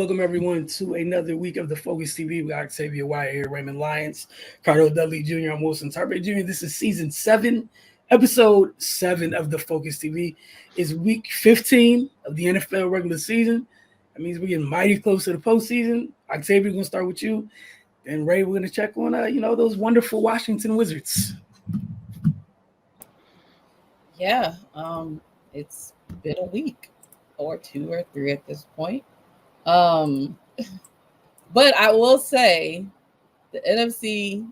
welcome everyone to another week of the Focus TV. We got Xavier Wyatt here, Raymond Lyons, Cardo Dudley Jr., I'm Wilson Tarpey Jr. This is season 7, episode 7 of the Focus TV. It's week 15 of the NFL regular season. That means we're getting mighty close to the postseason. Xavier, we're going to start with you. Then Ray, we're going to check on, those wonderful Washington Wizards. Yeah, it's been a week or 2 or 3 at this point. But I will say the NFC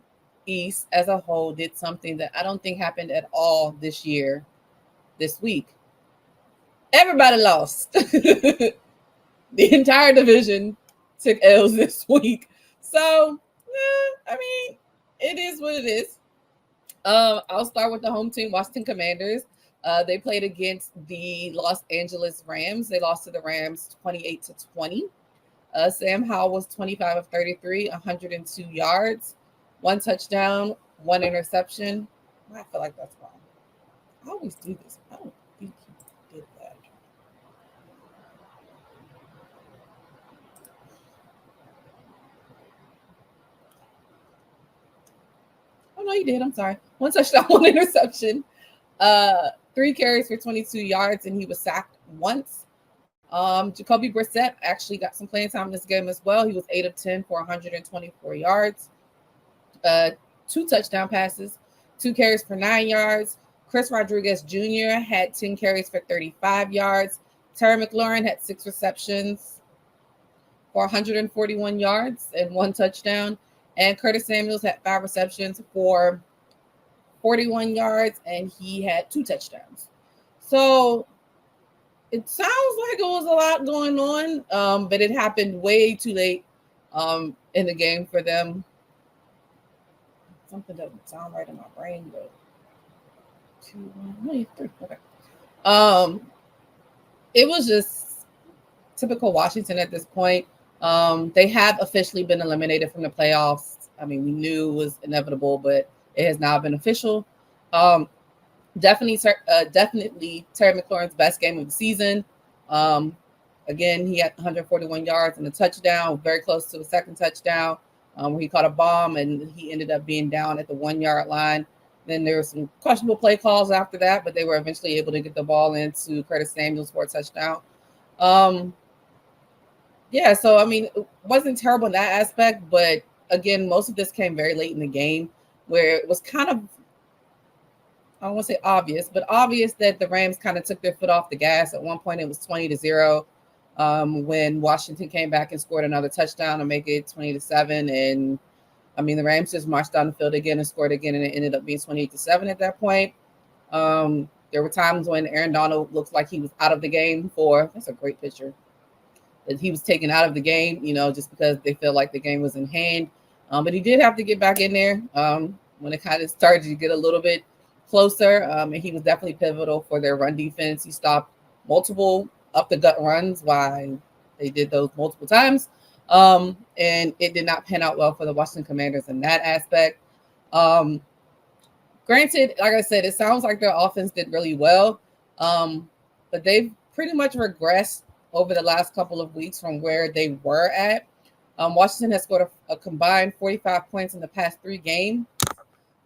East as a whole did something that I don't think happened at all this week. Everybody lost. The entire division took L's this week. So, it is what it is. I'll start with the home team, Washington Commanders. They played against the Los Angeles Rams. They lost to the Rams 28-20. Sam Howell was 25 of 33, 102 yards, 1 touchdown, 1 interception. I feel like that's wrong. I always do this. I don't think he did that. Oh, no, you did. I'm sorry. 1 touchdown, 1 interception. 3 carries for 22 yards, and he was sacked once. Jacoby Brissett actually got some playing time in this game as well. He was 8 of 10 for 124 yards, 2 touchdown passes, 2 carries for 9 yards. Chris Rodriguez Jr. had 10 carries for 35 yards. Terry McLaurin had 6 receptions for 141 yards and 1 touchdown. And Curtis Samuels had 5 receptions for 41 yards, and he had 2 touchdowns. So it sounds like it was a lot going on, but it happened way too late in the game for them. Something doesn't sound right in my brain, but 2, 1, 3. Okay. It was just typical Washington at this point. They have officially been eliminated from the playoffs. I mean, we knew it was inevitable, but it has now been official. Definitely Terry McLaurin's best game of the season. Again, he had 141 yards and a touchdown, very close to a second touchdown, where he caught a bomb and he ended up being down at the 1-yard line. Then there were some questionable play calls after that, but they were eventually able to get the ball into Curtis Samuels for a touchdown. So it wasn't terrible in that aspect, but again, most of this came very late in the game, where it was kind of, I don't want to say obvious, but obvious that the Rams kind of took their foot off the gas. At one point, it was 20-0 when Washington came back and scored another touchdown to make it 20-7. And the Rams just marched down the field again and scored again, and it ended up being 28-7 at that point. There were times when Aaron Donald looked like he was out of the game that's a great picture, that he was taken out of the game, just because they felt like the game was in hand. But he did have to get back in there when it kind of started to get a little bit closer. And he was definitely pivotal for their run defense. He stopped multiple up-the-gut runs while they did those multiple times. And it did not pan out well for the Washington Commanders in that aspect. Granted, like I said, it sounds like their offense did really well. But they've pretty much regressed over the last couple of weeks from where they were at. Washington has scored a combined 45 points in the past 3 games.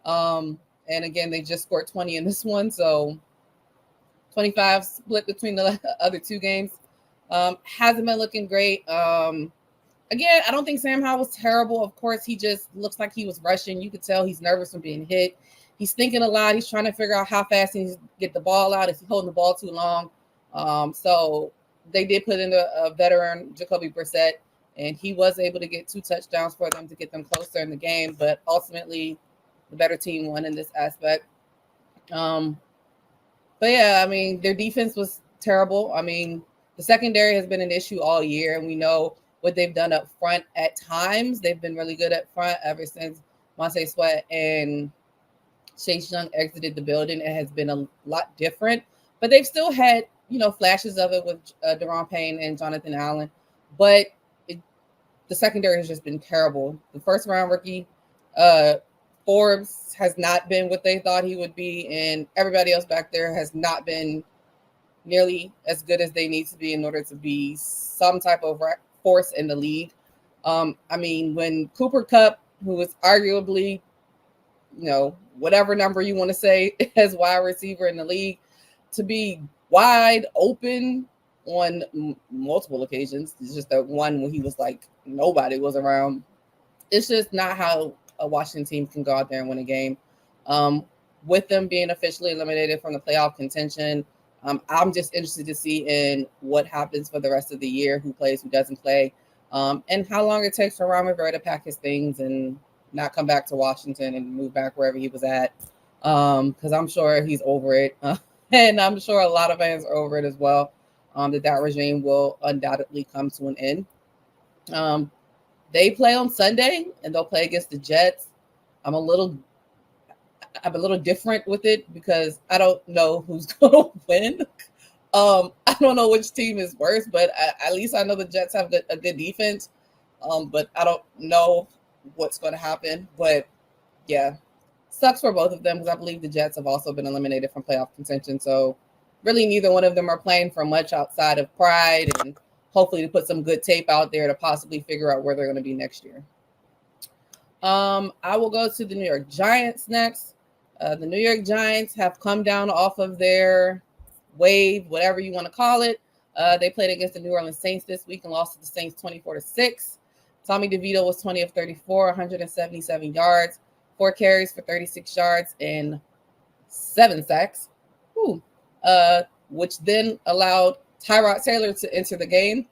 And again, they just scored 20 in this one. So 25 split between the other 2 games. Hasn't been looking great. Again, I don't think Sam Howell was terrible. Of course, he just looks like he was rushing. You could tell he's nervous from being hit. He's thinking a lot. He's trying to figure out how fast he needs to get the ball out. Is he holding the ball too long? So they did put in a veteran, Jacoby Brissett, and he was able to get 2 touchdowns for them to get them closer in the game. But ultimately, the better team won in this aspect. Their defense was terrible. The secondary has been an issue all year, and we know what they've done up front at times. They've been really good up front ever since Montez Sweat and Chase Young exited the building. It has been a lot different, but they've still had, flashes of it with Daron Payne and Jonathan Allen. But the secondary has just been terrible. The first-round rookie, Forbes, has not been what they thought he would be, and everybody else back there has not been nearly as good as they need to be in order to be some type of force in the league. I mean, when Cooper Kupp, who is arguably, whatever number you want to say as wide receiver in the league, to be wide open on multiple occasions, it's just that one when he was like nobody was around. It's just not how a Washington team can go out there and win a game. With them being officially eliminated from the playoff contention, I'm just interested to see in what happens for the rest of the year, who plays, who doesn't play, and how long it takes for Ron Rivera to pack his things and not come back to Washington and move back wherever he was at, because I'm sure he's over it. And I'm sure a lot of fans are over it as well, that regime will undoubtedly come to an end. They play on Sunday, and they'll play against the Jets. I'm a little different with it because I don't know who's going to win. I don't know which team is worse, but at least I know the Jets have a good defense. But I don't know what's going to happen. But yeah, sucks for both of them because I believe the Jets have also been eliminated from playoff contention. So really neither one of them are playing for much outside of pride and hopefully to put some good tape out there to possibly figure out where they're going to be next year. I will go to the New York Giants next. The New York Giants have come down off of their wave, whatever you want to call it. They played against the New Orleans Saints this week and lost to the Saints 24-6. Tommy DeVito was 20 of 34, 177 yards, 4 carries for 36 yards, and 7 sacks, which then allowed Tyrod Taylor to enter the game.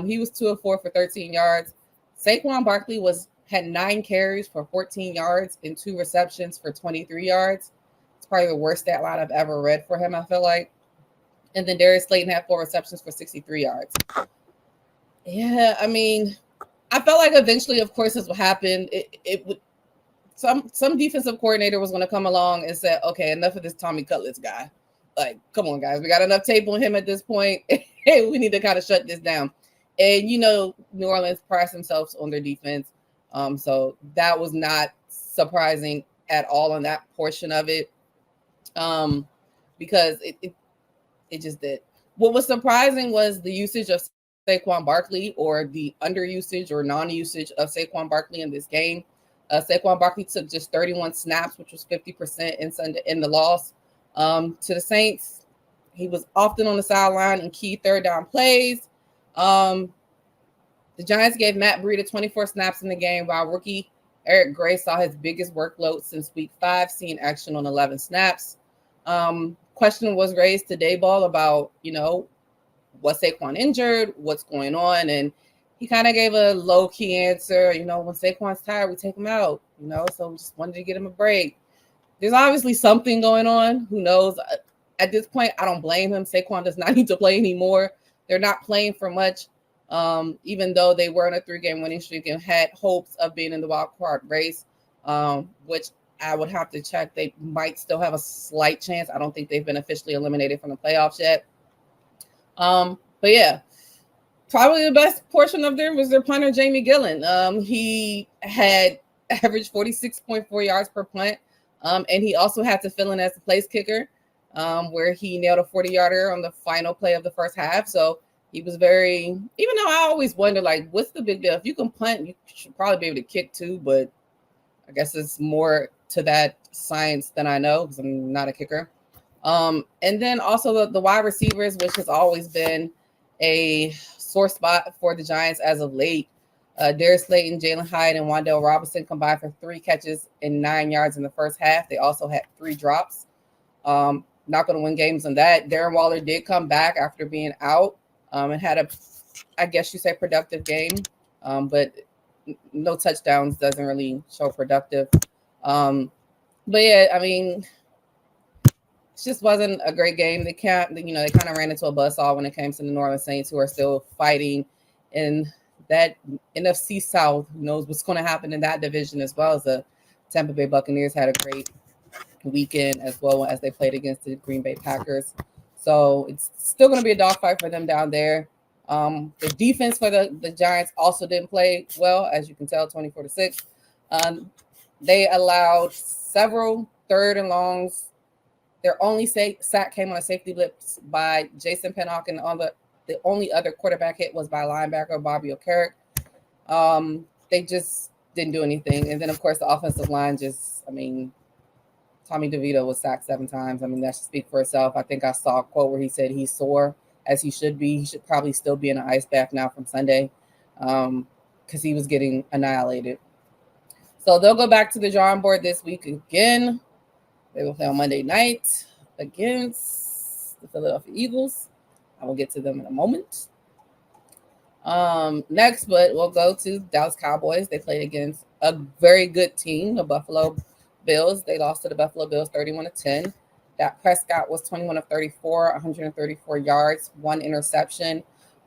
He was 2 of 4 for 13 yards. Saquon Barkley had 9 carries for 14 yards and 2 receptions for 23 yards. It's probably the worst stat line I've ever read for him, I feel like. And then Darius Slayton had 4 receptions for 63 yards. Yeah, I mean, I felt like eventually, of course, this would happen. It would. Some defensive coordinator was going to come along and say, okay, enough of this Tommy Cutlets guy. Like, come on, guys. We got enough tape on him at this point. We need to kind of shut this down. And, New Orleans prides themselves on their defense. So that was not surprising at all on that portion of it, because it just did. What was surprising was the usage of Saquon Barkley, or the underusage or non-usage of Saquon Barkley in this game. Saquon Barkley took just 31 snaps, which was 50% in the loss to the Saints. He was often on the sideline in key third down plays. The Giants gave Matt Breida 24 snaps in the game, while rookie Eric Gray saw his biggest workload since week 5, seeing action on 11 snaps. Question was raised to Daboll about, was Saquon injured? What's going on? And he kind of gave a low-key answer. When Saquon's tired, we take him out, so we just wanted to get him a break. There's obviously something going on. Who knows? At this point, I don't blame him. Saquon does not need to play anymore. They're not playing for much, even though they were on a 3-game winning streak and had hopes of being in the wild card race, which I would have to check. They might still have a slight chance. I don't think they've been officially eliminated from the playoffs yet. But yeah, probably the best portion of them was their punter, Jamie Gillen. He had averaged 46.4 yards per punt. And he also had to fill in as the place kicker, where he nailed a 40-yarder on the final play of the first half. So he was even though I always wonder, like, what's the big deal? If you can punt, you should probably be able to kick too, but I guess it's more to that science than I know because I'm not a kicker. And then also the wide receivers, which has always been a sore spot for the Giants as of late. Darius Slayton, Jalen Hyatt, and Wan'Dale Robinson combined for 3 catches and 9 yards in the first half. They also had 3 drops. Not going to win games on that. Darren Waller did come back after being out and had I guess you say, productive game. But no touchdowns doesn't really show productive. But yeah, I mean, it just wasn't a great game. They kind of ran into a buzzsaw when it came to the New Orleans Saints, who are still fighting in that NFC South. Who knows what's going to happen in that division, as well as the Tampa Bay Buccaneers had a great weekend, as well as they played against the Green Bay Packers. So it's still going to be a dogfight for them down there. The defense for the Giants also didn't play well, as you can tell, 24-6. They allowed several 3rd and longs. Their only sack came on a safety blitz by Jason Pinnock on the The only other quarterback hit was by linebacker Bobby Okereke. They just didn't do anything. And then, of course, the offensive line just, I mean, Tommy DeVito was sacked 7 times. I mean, that should speak for itself. I think I saw a quote where he said he's sore, as he should be. He should probably still be in an ice bath now from Sunday because he was getting annihilated. So they'll go back to the drawing board this week again. They will play on Monday night against the Philadelphia Eagles. I will get to them in a moment. Next, but we'll go to Dallas Cowboys. They played against a very good team, the Buffalo Bills. They lost to the Buffalo Bills 31-10. Dak Prescott was 21 of 34, 134 yards, 1 interception,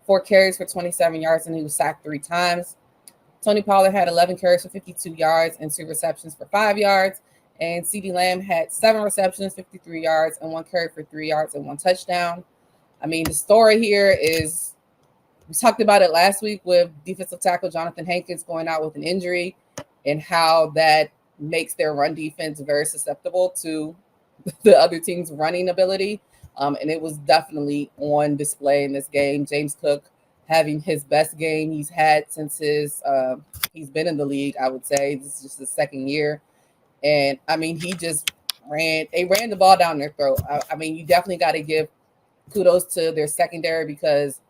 4 carries for 27 yards, and he was sacked 3 times. Tony Pollard had 11 carries for 52 yards and 2 receptions for 5 yards. And CeeDee Lamb had 7 receptions, 53 yards, and 1 carry for 3 yards and 1 touchdown. I mean, the story here is, we talked about it last week with defensive tackle Jonathan Hankins going out with an injury and how that makes their run defense very susceptible to the other team's running ability. And it was definitely on display in this game. James Cook having his best game he's had since he's been in the league, I would say. This is just his second year. And, I mean, they ran the ball down their throat. I mean, you definitely got to give kudos to their secondary because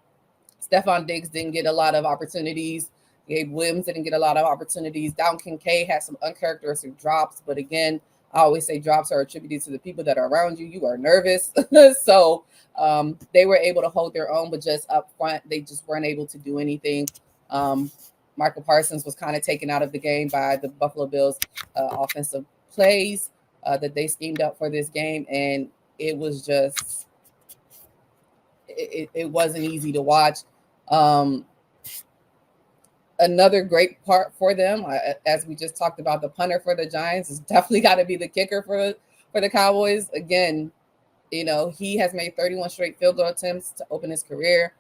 Stephon Diggs didn't get a lot of opportunities. Gabe Williams didn't get a lot of opportunities. Dalton Kincaid had some uncharacteristic drops. But, again, I always say drops are attributed to the people that are around you. You are nervous. So they were able to hold their own, but just up front, they just weren't able to do anything. Michael Parsons was kind of taken out of the game by the Buffalo Bills offensive plays that they schemed up for this game. And it was just, it wasn't easy to watch. Another great part for them, as we just talked about, the punter for the Giants is definitely got to be the kicker for the Cowboys. Again, you know, he has made 31 straight field goal attempts to open his career.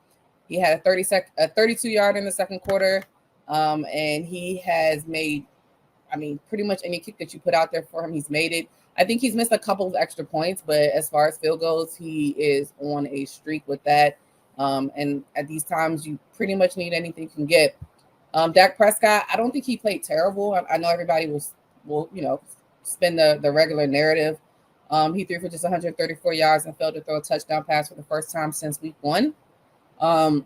He had a 32-yard in the second quarter, and he has made, I mean, pretty much any kick that you put out there for him, he's made it. I think he's missed a couple of extra points, but as far as field goals, he is on a streak with that. And at these times, you pretty much need anything you can get. Dak Prescott, I don't think he played terrible. I know everybody will spin the regular narrative. He threw for just 134 yards and failed to throw a touchdown pass for the first time since week 1, while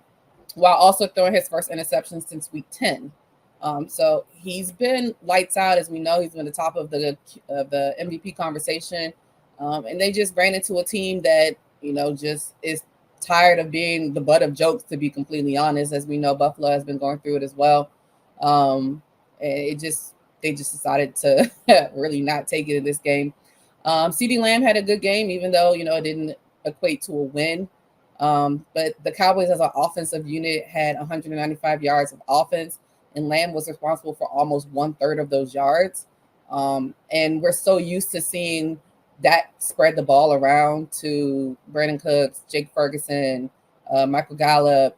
also throwing his first interception since week 10. So he's been lights out, as we know. He's been the top of the MVP conversation, and they just ran into a team that just is tired of being the butt of jokes, to be completely honest. As we know, Buffalo has been going through it as well. And they just decided to really not take it in this game. CeeDee Lamb had a good game, even though, it didn't equate to a win. But the Cowboys as an offensive unit had 195 yards of offense, and Lamb was responsible for almost 1/3 of those yards. And we're so used to seeing that spread the ball around to Brandon Cooks, Jake Ferguson, Michael Gallup,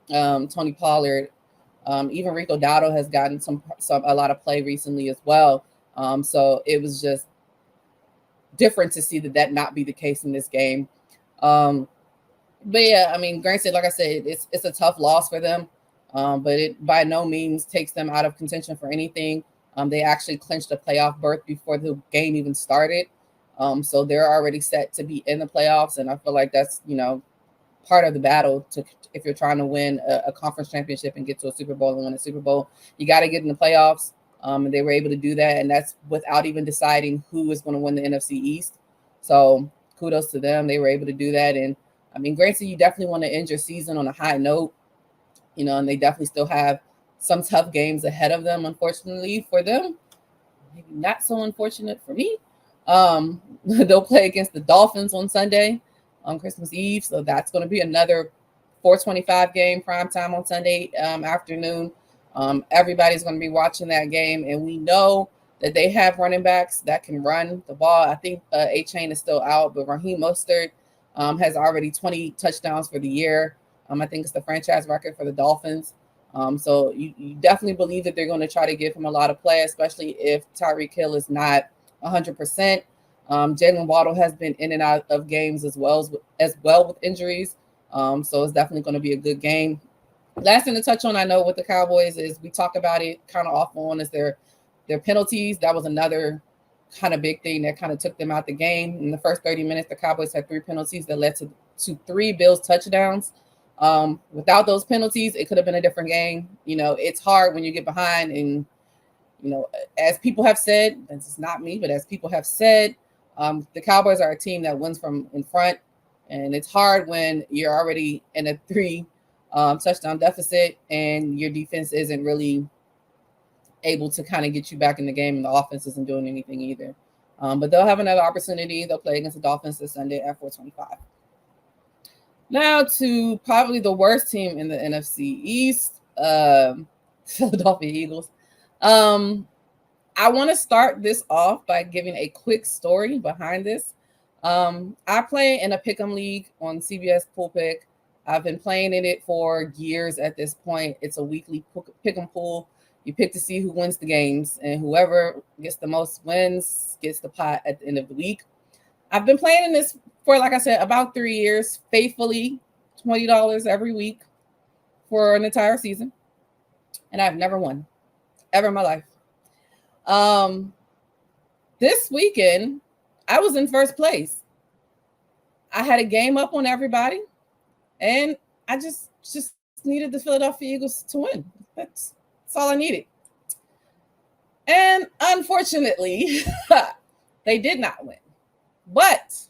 Tony Pollard, even Rico Dowdle has gotten a lot of play recently as well. So it was just different to see that not be the case in this game. But yeah, I mean, granted, like I said, it's a tough loss for them, but it by no means takes them out of contention for anything. They actually clinched a playoff berth before the game even started. So they're already set to be in the playoffs. And I feel like that's, part of the battle if you're trying to win a conference championship and get to a Super Bowl and win a Super Bowl, you got to get in the playoffs. And they were able to do that. And that's without even deciding who is going to win the NFC East. So kudos to them. They were able to do that. And I mean, granted, you definitely want to end your season on a high note, and they definitely still have some tough games ahead of them, unfortunately for them. Maybe not so unfortunate for me. They'll play against the Dolphins on Sunday on Christmas Eve. So that's going to be another 4:25 game, prime time on Sunday afternoon. Everybody's going to be watching that game. And we know that they have running backs that can run the ball. I think A-Chain is still out, but Raheem Mostert has already 20 touchdowns for the year. I think it's the franchise record for the Dolphins. So you definitely believe that they're going to try to give him a lot of play, especially if Tyreek Hill is not 100%. Jalen Waddle has been in and out of games as well with injuries. So it's definitely going to be a good game. Last thing to touch on, I know with the Cowboys is we talk about it kind of off on is their penalties. That was another kind of big thing that kind of took them out the game. In the first 30 minutes, the Cowboys had 3 penalties that led to 3 Bills touchdowns. Without those penalties, it could have been a different game. It's hard when you get behind, and as people have said, this is not me, but as people have said, the Cowboys are a team that wins from in front, and it's hard when you're already in a 3 touchdown deficit and your defense isn't really able to kind of get you back in the game, and the offense isn't doing anything either. But they'll have another opportunity. They'll play against the Dolphins this Sunday at 4:25. Now to probably the worst team in the NFC East, Philadelphia Eagles. I want to start this off by giving a quick story behind this. I play in a pick'em league on CBS Pool Pick. I've been playing in it for years at this point. It's a weekly pick'em pool. You pick to see who wins the games, and whoever gets the most wins gets the pot at the end of the week. I've been playing in this for, like I said, about 3 years, faithfully, $20 every week for an entire season. And I've never won, ever in my life. This weekend, I was in first place. I had a game up on everybody, and I just needed the Philadelphia Eagles to win. That's all I needed. And unfortunately, they did not win. But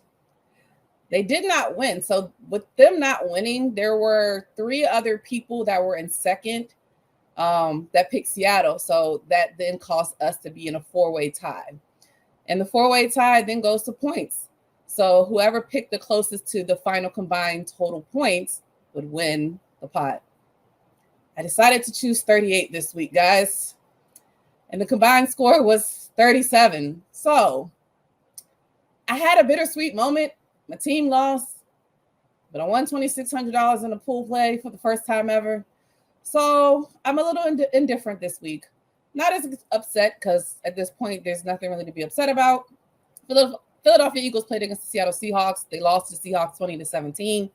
they did not win. So with them not winning, there were 3 other people that were in second that picked Seattle. So that then caused us to be in a 4-way tie. And the 4-way tie then goes to points. So whoever picked the closest to the final combined total points would win the pot. I decided to choose 38 this week, guys. And the combined score was 37. So I had a bittersweet moment. My team lost, but I won $2,600 in a pool play for the first time ever. So I'm a little indifferent this week. Not as upset because at this point, there's nothing really to be upset about. Philadelphia Eagles played against the Seattle Seahawks. They lost to the Seahawks 20-17.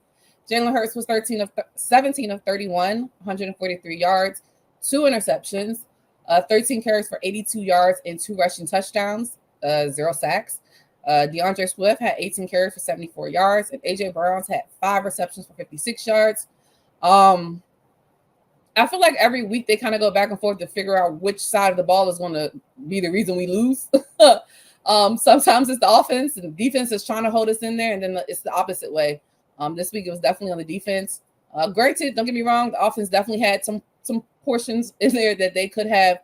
Jalen Hurts was 17 of 31, 143 yards, 2 interceptions, 13 carries for 82 yards and 2 rushing touchdowns, 0 sacks. DeAndre Swift had 18 carries for 74 yards, and AJ Browns had 5 receptions for 56 yards. I feel like every week they kind of go back and forth to figure out which side of the ball is going to be the reason we lose. Sometimes it's the offense, and the defense is trying to hold us in there, and then it's the opposite way. This week it was definitely on the defense. Granted, don't get me wrong, the offense definitely had some portions in there that they could have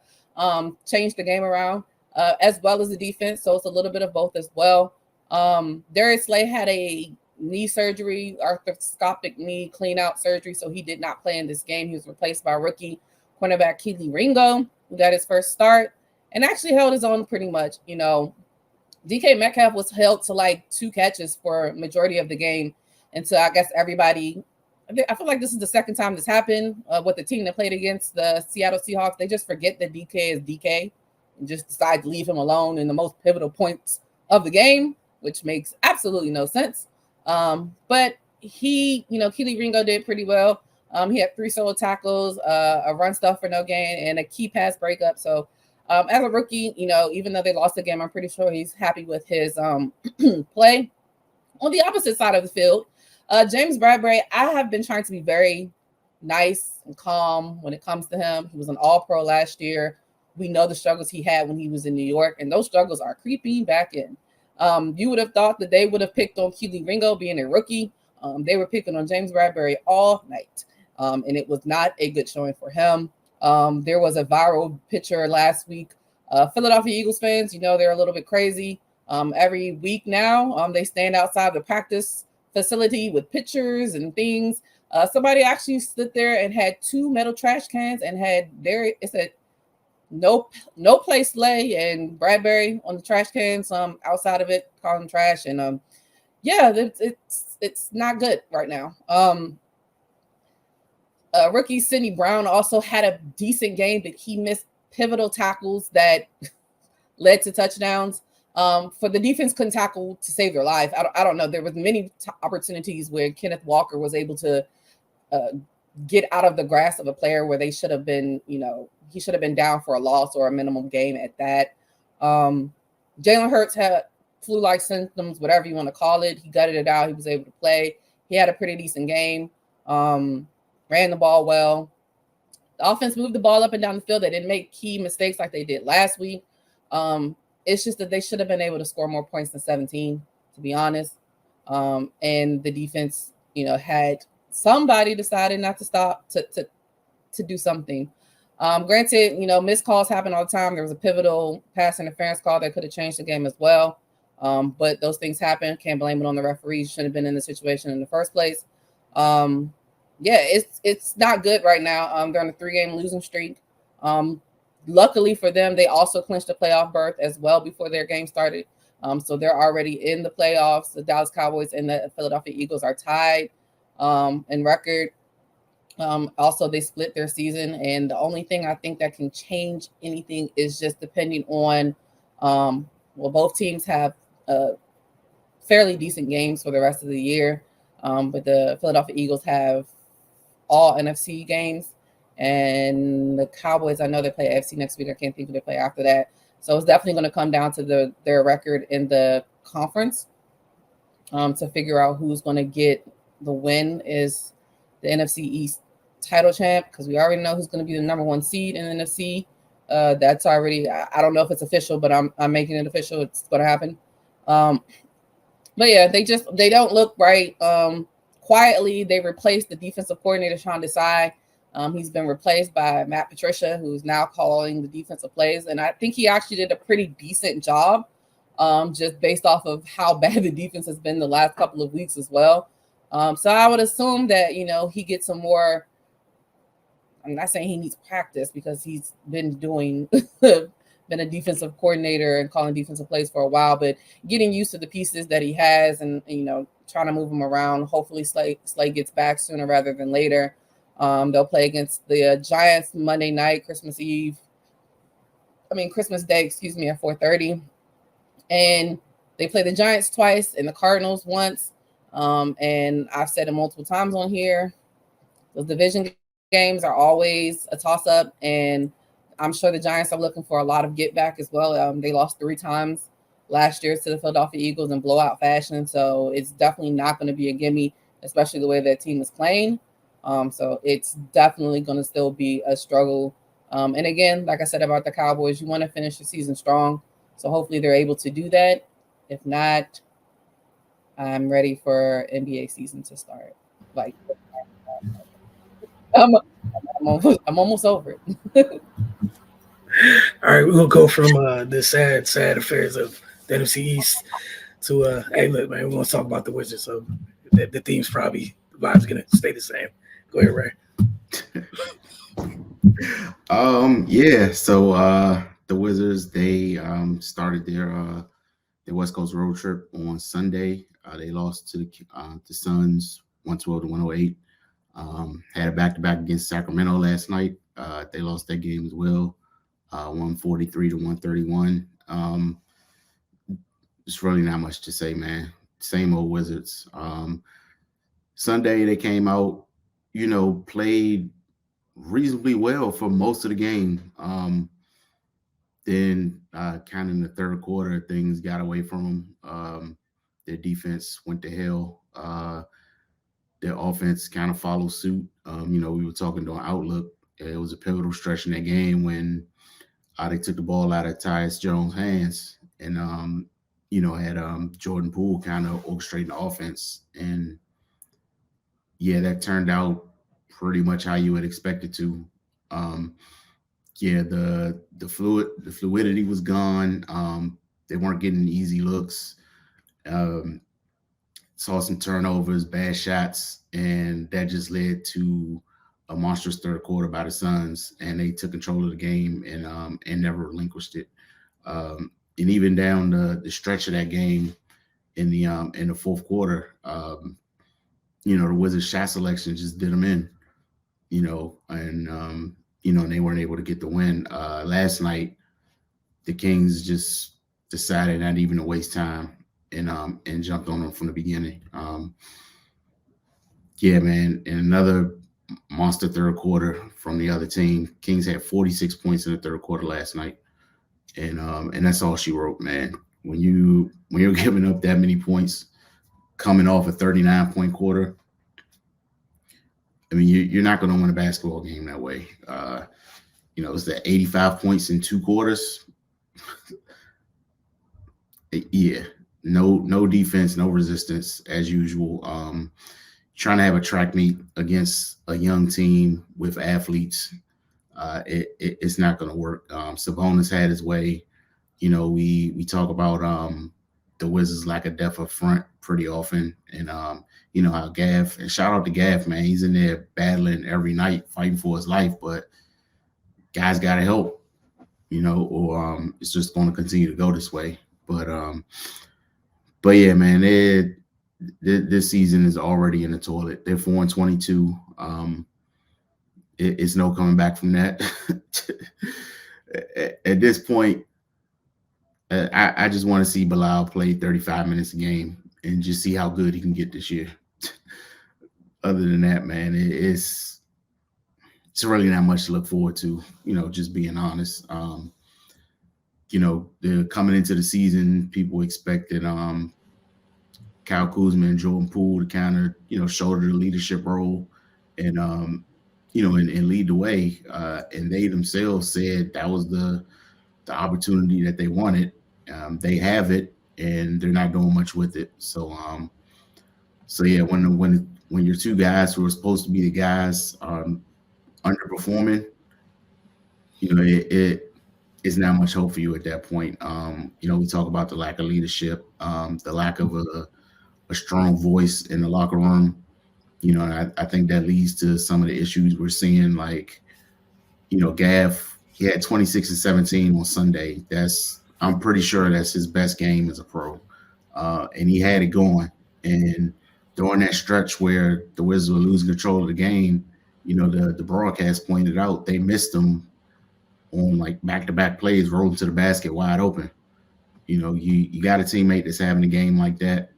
changed the game around, as well as the defense. So it's a little bit of both as well. Darius Slay had a knee surgery, arthroscopic knee clean out surgery, so he did not play in this game. He was replaced by rookie cornerback Keely Ringo, who got his first start and actually held his own pretty much. DK Metcalf was held to like 2 catches for majority of the game. And so I guess everybody, I feel like this is the second time this happened with the team that played against the Seattle Seahawks. They just forget that DK is DK and just decide to leave him alone in the most pivotal points of the game, which makes absolutely no sense. But he, Keely Ringo did pretty well. He had 3 solo tackles, a run stuff for no gain, and a key pass breakup. So as a rookie, even though they lost the game, I'm pretty sure he's happy with his play. On the opposite side of the field, James Bradbury, I have been trying to be very nice and calm when it comes to him. He was an All-Pro last year. We know the struggles he had when he was in New York, and those struggles are creeping back in. You would have thought that they would have picked on Keely Ringo being a rookie. They were picking on James Bradbury all night, and it was not a good showing for him. There was a viral picture last week. Philadelphia Eagles fans, they're a little bit crazy. Every week now, they stand outside the practice facility with pictures and things. Somebody actually stood there and had 2 metal trash cans and had it said no place lay and Bradbury on the trash cans. Outside of it, calling them trash, and it's not good right now. Rookie Sidney Brown also had a decent game, but he missed pivotal tackles that led to touchdowns. For the defense couldn't tackle to save their life. I don't know. There was many opportunities where Kenneth Walker was able to get out of the grasp of a player where they should have been, he should have been down for a loss or a minimum game at that. Jalen Hurts had flu-like symptoms, whatever you want to call it. He gutted it out. He was able to play. He had a pretty decent game. Ran the ball well. The offense moved the ball up and down the field. They didn't make key mistakes like they did last week. It's just that they should have been able to score more points than 17, to be honest. And the defense, had somebody decided not to stop to do something. Granted, missed calls happen all the time. There was a pivotal pass interference call that could have changed the game as well. But those things happen. Can't blame it on the referees. Shouldn't have been in the situation in the first place. It's not good right now. They're on a 3-game losing streak. Luckily for them, they also clinched a playoff berth as well before their game started. So they're already in the playoffs. The Dallas Cowboys and the Philadelphia Eagles are tied in record. Also, they split their season. And the only thing I think that can change anything is just depending on, both teams have fairly decent games for the rest of the year. But the Philadelphia Eagles have all NFC games. And the Cowboys, I know they play AFC next week. I can't think who they play after that. So it's definitely going to come down to their record in the conference to figure out who's going to get the win. Is the NFC East title champ, because we already know who's going to be the number 1 seed in the NFC. That's already, I don't know if it's official, but I'm making it official. It's going to happen. But yeah, they don't look right. Quietly, they replaced the defensive coordinator, Sean Desai. He's been replaced by Matt Patricia, who's now calling the defensive plays. And I think he actually did a pretty decent job, just based off of how bad the defense has been the last couple of weeks as well. So I would assume that, he gets some more. I'm not saying he needs practice, because he's been been a defensive coordinator and calling defensive plays for a while, but getting used to the pieces that he has and, trying to move them around. Hopefully Slay gets back sooner rather than later. They'll play against the Giants Monday night, Christmas Day, at 4:30. And they play the Giants twice and the Cardinals once. And I've said it multiple times on here, those division games are always a toss-up, and I'm sure the Giants are looking for a lot of get back as well. They lost 3 times last year to the Philadelphia Eagles in blowout fashion, so it's definitely not going to be a gimme, especially the way that team is playing. So it's definitely going to still be a struggle. And again, like I said about the Cowboys, you want to finish the season strong, so hopefully they're able to do that. If not, I'm ready for NBA season to start. Like, I'm almost over it. All right, we're gonna go from the sad affairs of the NFC East to hey, look, man, we're gonna talk about the Wizards. So the theme's probably the vibe's gonna stay the same. Go ahead, Ray. So the Wizards, they started their West Coast road trip on Sunday. They lost to the Suns 112-108. Had a back-to-back against Sacramento last night. They lost that game as well, 143-131. There's really not much to say, man. Same old Wizards. Sunday they came out, played reasonably well for most of the game. Then kind of in the third quarter, things got away from them. Their defense went to hell. Their offense kind of followed suit. We were talking during Outlook. It was a pivotal stretch in that game when they took the ball out of Tyus Jones' hands and, had Jordan Poole kind of orchestrating the offense. And, yeah, that turned out pretty much how you would expect it to. The fluidity was gone. They weren't getting easy looks. Saw some turnovers, bad shots, and that just led to a monstrous third quarter by the Suns, and they took control of the game and never relinquished it. And even down the stretch of that game in the fourth quarter, the Wizards' shot selection just did them in, and they weren't able to get the win. Last night, the Kings just decided not even to waste time and jumped on them from the beginning. Yeah, man. And another monster third quarter from the other team. Kings had 46 points in the third quarter last night, and that's all she wrote, man. When you're giving up that many points, coming off a 39-point quarter, I mean, you're not going to win a basketball game that way. It's that 85 points in 2 quarters. Yeah, no defense, no resistance as usual. Trying to have a track meet against a young team with athletes, it's not going to work. Sabonis had his way. We talk about the Wizards' lack of depth up front pretty often, and how Gav, and shout out to Gav, man, he's in there battling every night, fighting for his life, but guys got to help, or it's just going to continue to go this way. But yeah, man, this season is already in the toilet. They're 4-22. It's no coming back from that. At this point, I just want to see Bilal play 35 minutes a game and just see how good he can get this year. Other than that, man, it's really not much to look forward to, just being honest. They're coming into the season, people expected Kyle Kuzma and Jordan Poole to kind of, shoulder the leadership role and, and lead the way. And they themselves said that was the opportunity that they wanted. They have it, and they're not doing much with it. So yeah, when your 2 guys who are supposed to be the guys are underperforming, it is not much hope for you at that point. We talk about the lack of leadership, the lack of a strong voice in the locker room. And I think that leads to some of the issues we're seeing. Like, Gav, he had 26 and 17 on Sunday. I'm pretty sure that's his best game as a pro. And he had it going. And during that stretch where the Wizards were losing control of the game, the broadcast pointed out they missed him on like back-to-back plays, rolling to the basket wide open. You got a teammate that's having a game like that.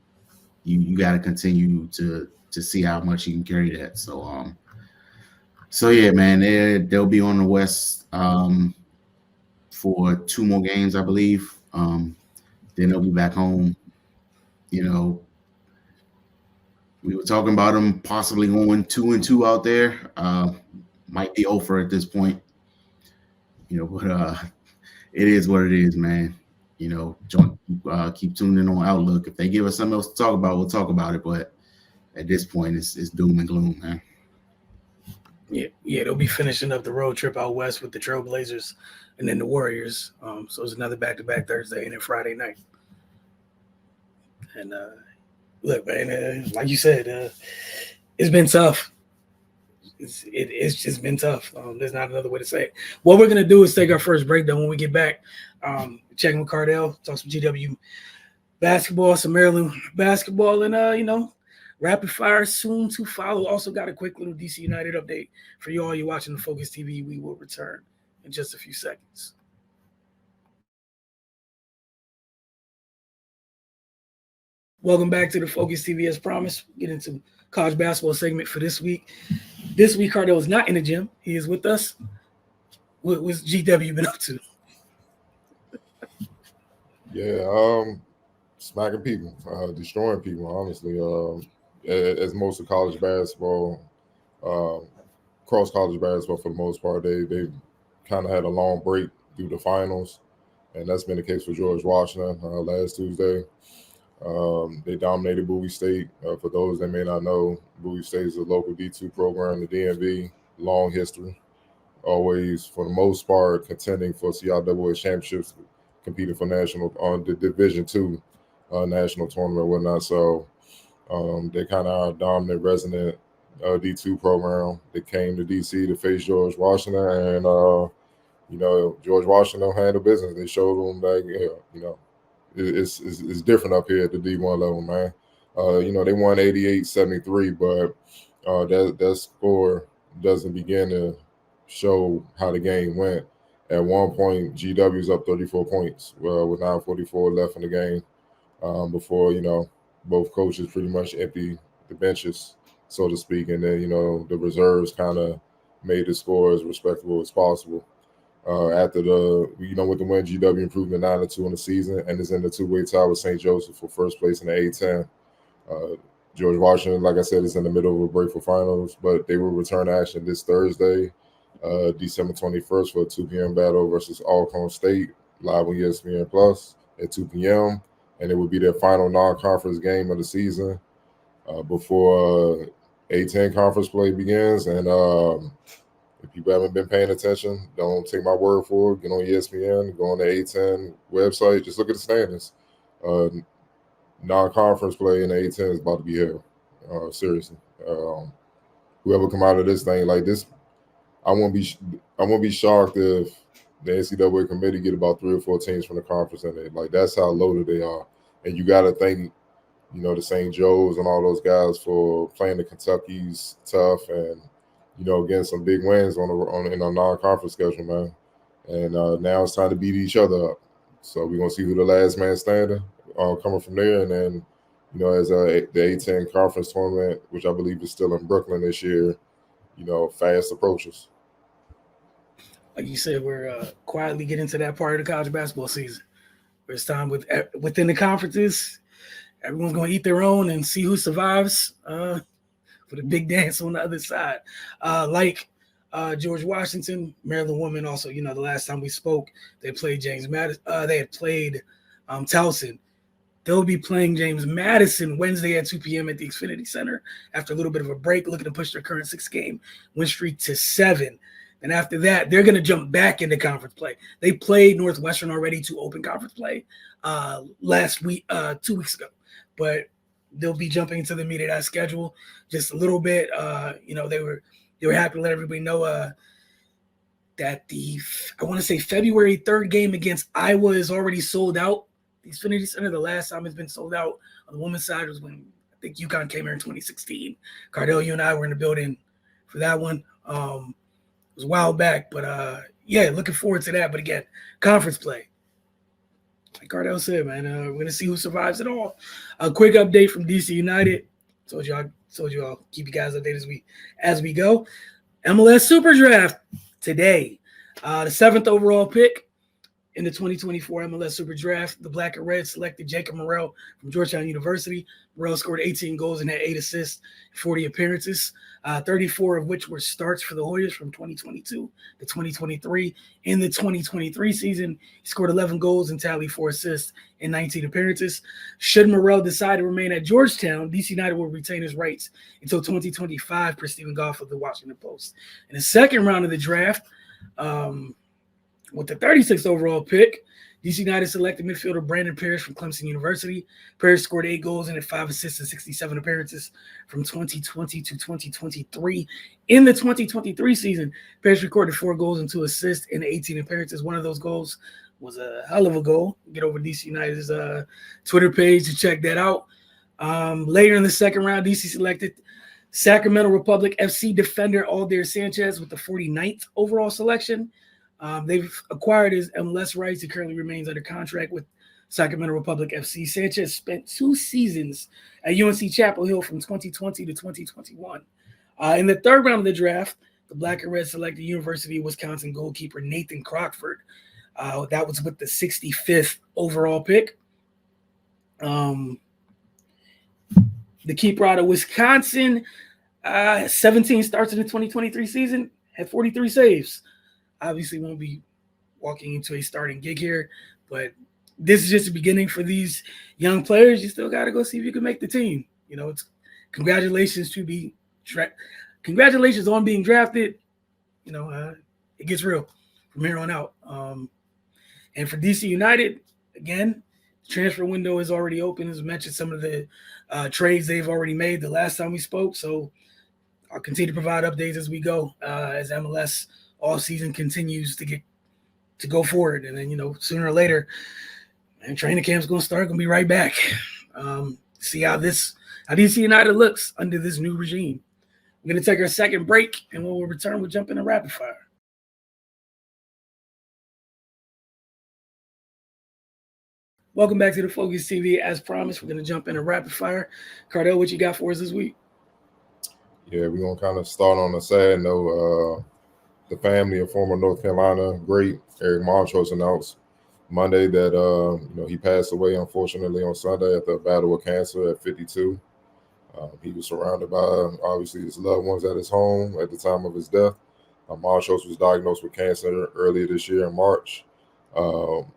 You got to continue to see how much you can carry that. So yeah, man, they'll be on the West for 2 more games, I believe. Then they'll be back home. We were talking about them possibly going 2-2 out there. Might be over at this point. But it is what it is, man. Keep tuning in on Outlook. If they give us something else to talk about, we'll talk about it. But at this point, it's doom and gloom, man. Yeah, they'll be finishing up the road trip out west with the Trailblazers and then the Warriors. So it's another back-to-back Thursday and then Friday night. And look, man, like you said, it's been tough. It's just been tough. There's not another way to say it. What we're gonna do is take our first breakdown. When we get back, check with Cardell, talk some GW basketball, some Maryland basketball, and rapid fire soon to follow. Also got a quick little DC United update for you all. You're watching the Focus TV. We will return in just a few seconds. Welcome back to the Focus TV. As promised, get into college basketball segment for this week. This week, Cardell is not in the gym. He is with us. What's GW been up to? Yeah, smacking people, destroying people, honestly. As most of college basketball, cross college basketball for the most part, they kind of had a long break through the finals, and that's been the case for George Washington last Tuesday. They dominated Bowie State. For those that may not know, Bowie State is a local D2 program, the DMV, long history, always, for the most part, contending for CIAA championships, competing for national on the Division II national tournament and whatnot. So they kind of are a dominant resident D2 program. They came to DC to face George Washington, and George Washington handled business. They showed them that it's different up here at the D1 level, man. They won 88-73, but that score doesn't begin to show how the game went. At one point, GW was up 34 points with 9:44 left in the game before, both coaches pretty much empty the benches, so to speak. And then, the reserves kind of made the score as respectable as possible. After with the win, GW improved to 9-2 in the season and is in the two-way tie with St. Joseph for first place in the A10. George Washington, like I said, is in the middle of a break for finals, but they will return to action this Thursday, December 21st, for a 2 p.m. battle versus Alcorn State, live on ESPN Plus at 2 p.m. And it will be their final non-conference game of the season before A10 conference play begins. And if people haven't been paying attention, don't take my word for it. Get on ESPN, go on the A10 website, just look at the standings. Non-conference play in the A10 is about to be hell. Seriously, whoever come out of this thing like this, I won't be shocked if the NCAA committee get about 3 or 4 teams from the conference in it. Like, that's how loaded they are. And you got to thank, the St. Joe's and all those guys for playing the Kentucky's tough and, getting some big wins in a non-conference schedule, man. And now it's time to beat each other up. So we're gonna see who the last man standing coming from there, and then as the A10 conference tournament, which I believe is still in Brooklyn this year, fast approaches. Like you said, we're quietly getting to that part of the college basketball season where it's time within the conferences. Everyone's going to eat their own and see who survives for the big dance on the other side. George Washington, Maryland women also, the last time we spoke, they played James Madison. They had played Towson. They'll be playing James Madison Wednesday at 2 p.m. at the Xfinity Center after a little bit of a break, looking to push their current 6-game win streak to 7. And after that, they're going to jump back into conference play. They played Northwestern already to open conference play last week, 2 weeks ago. But they'll be jumping into the meat of that schedule just a little bit. They were happy to let everybody know that I want to say February 3rd game against Iowa is already sold out. The Xfinity Center, the last time it's been sold out on the women's side was when I think UConn came here in 2016. Cardell, you and I were in the building for that one. It was a while back, but looking forward to that. But again, conference play. Like Cardell said, man, we're going to see who survives it all. A quick update from DC United. Told you I'll keep you guys updated as we go. MLS Super Draft today. The 7th overall pick in the 2024 MLS Super Draft, the Black and Red selected Jacob Morrell from Georgetown University. Morrell scored 18 goals and had 8 assists, 40 appearances, 34 of which were starts for the Hoyas from 2022 to 2023. In the 2023 season, he scored 11 goals and tallied 4 assists in 19 appearances. Should Morrell decide to remain at Georgetown, DC United will retain his rights until 2025, per Stephen Goff of the Washington Post. In the second round of the draft, with the 36th overall pick, DC United selected midfielder Brandon Parrish from Clemson University. Parrish scored 8 goals and had 5 assists in 67 appearances from 2020 to 2023. In the 2023 season, Parrish recorded 4 goals and 2 assists in 18 appearances. One of those goals was a hell of a goal. Get over DC United's Twitter page to check that out. Later in the second round, DC selected Sacramento Republic FC defender Aldair Sanchez with the 49th overall selection. They've acquired his MLS rights. He currently remains under contract with Sacramento Republic FC. Sanchez spent 2 seasons at UNC Chapel Hill from 2020 to 2021. In the third round of the draft, the Black and Red selected University of Wisconsin goalkeeper Nathan Crockford. That was with the 65th overall pick. The keeper out of Wisconsin, 17 starts in the 2023 season, had 43 saves. Obviously won't be walking into a starting gig here, but this is just the beginning for these young players. You still got to go see if you can make the team. It's congratulations on being drafted. It gets real from here on out. And for DC United, again, the transfer window is already open. As mentioned, some of the trades they've already made the last time we spoke. So I'll continue to provide updates as we go, as MLS all season continues to go forward. And then, sooner or later, and training camp's going to start. Going to be right back. See how DC United looks under this new regime. We're going to take our second break, and when we return, we'll jump into rapid fire. Welcome back to the Focus TV. As promised, we're going to jump into rapid fire. Cardell, what you got for us this week? Yeah, we're gonna kind of start on a sad note. The family of former North Carolina great Eric Montrose announced Monday that he passed away unfortunately on Sunday after a battle with cancer at 52. He was surrounded by obviously his loved ones at his home at the time of his death. Montrose was diagnosed with cancer earlier this year in March. Um,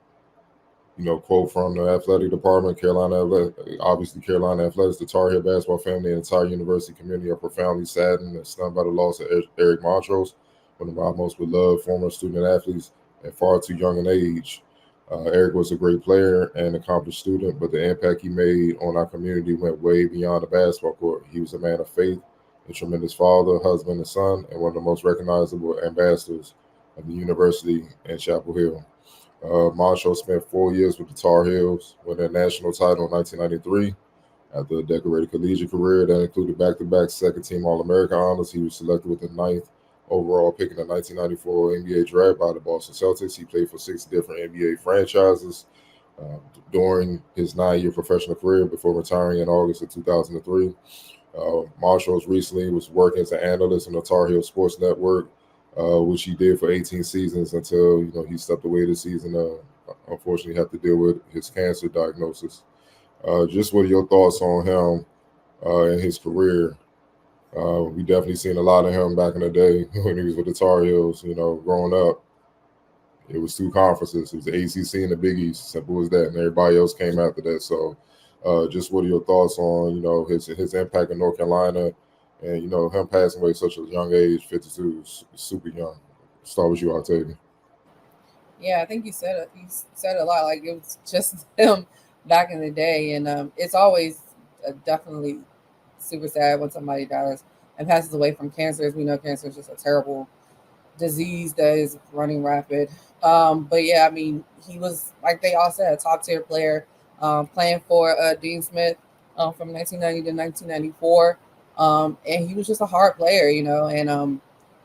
quote from the athletic department, obviously Carolina Athletics, the Tar Heel basketball family, and entire university community are profoundly saddened and stunned by the loss of Eric Montrose, one of our most beloved former student athletes at far too young an age. Eric was a great player and accomplished student, but the impact he made on our community went way beyond the basketball court. He was a man of faith, a tremendous father, husband, and son, and one of the most recognizable ambassadors of the university in Chapel Hill. Montrose spent 4 years with the Tar Heels, winning a national title in 1993. After a decorated collegiate career that included back-to-back second-team All-American honors, he was selected with the ninth overall pick in the 1994 NBA draft by the Boston Celtics. He played for 6 different NBA franchises during his 9-year professional career before retiring in August of 2003. Montrose recently was working as an analyst on the Tar Heel Sports Network, which he did for 18 seasons until he stepped away this season. Unfortunately, had to deal with his cancer diagnosis. Just what are your thoughts on him and his career? We definitely seen a lot of him back in the day when he was with the Tar Heels. Growing up, it was 2 conferences. It was the ACC and the Big East. Simple as that, and everybody else came after that. So, just what are your thoughts on his impact in North Carolina? And him passing away at such a young age, 52, super young. Start with you, Octavia. Yeah, I think you said it. You said a lot. Like it was just him back in the day, and it's always definitely super sad when somebody dies and passes away from cancer. As we know, cancer is just a terrible disease that is running rapid. But yeah, I mean, he was, like they all said, a top tier player, playing for Dean Smith from 1990 to 1994. And he was just a hard player, and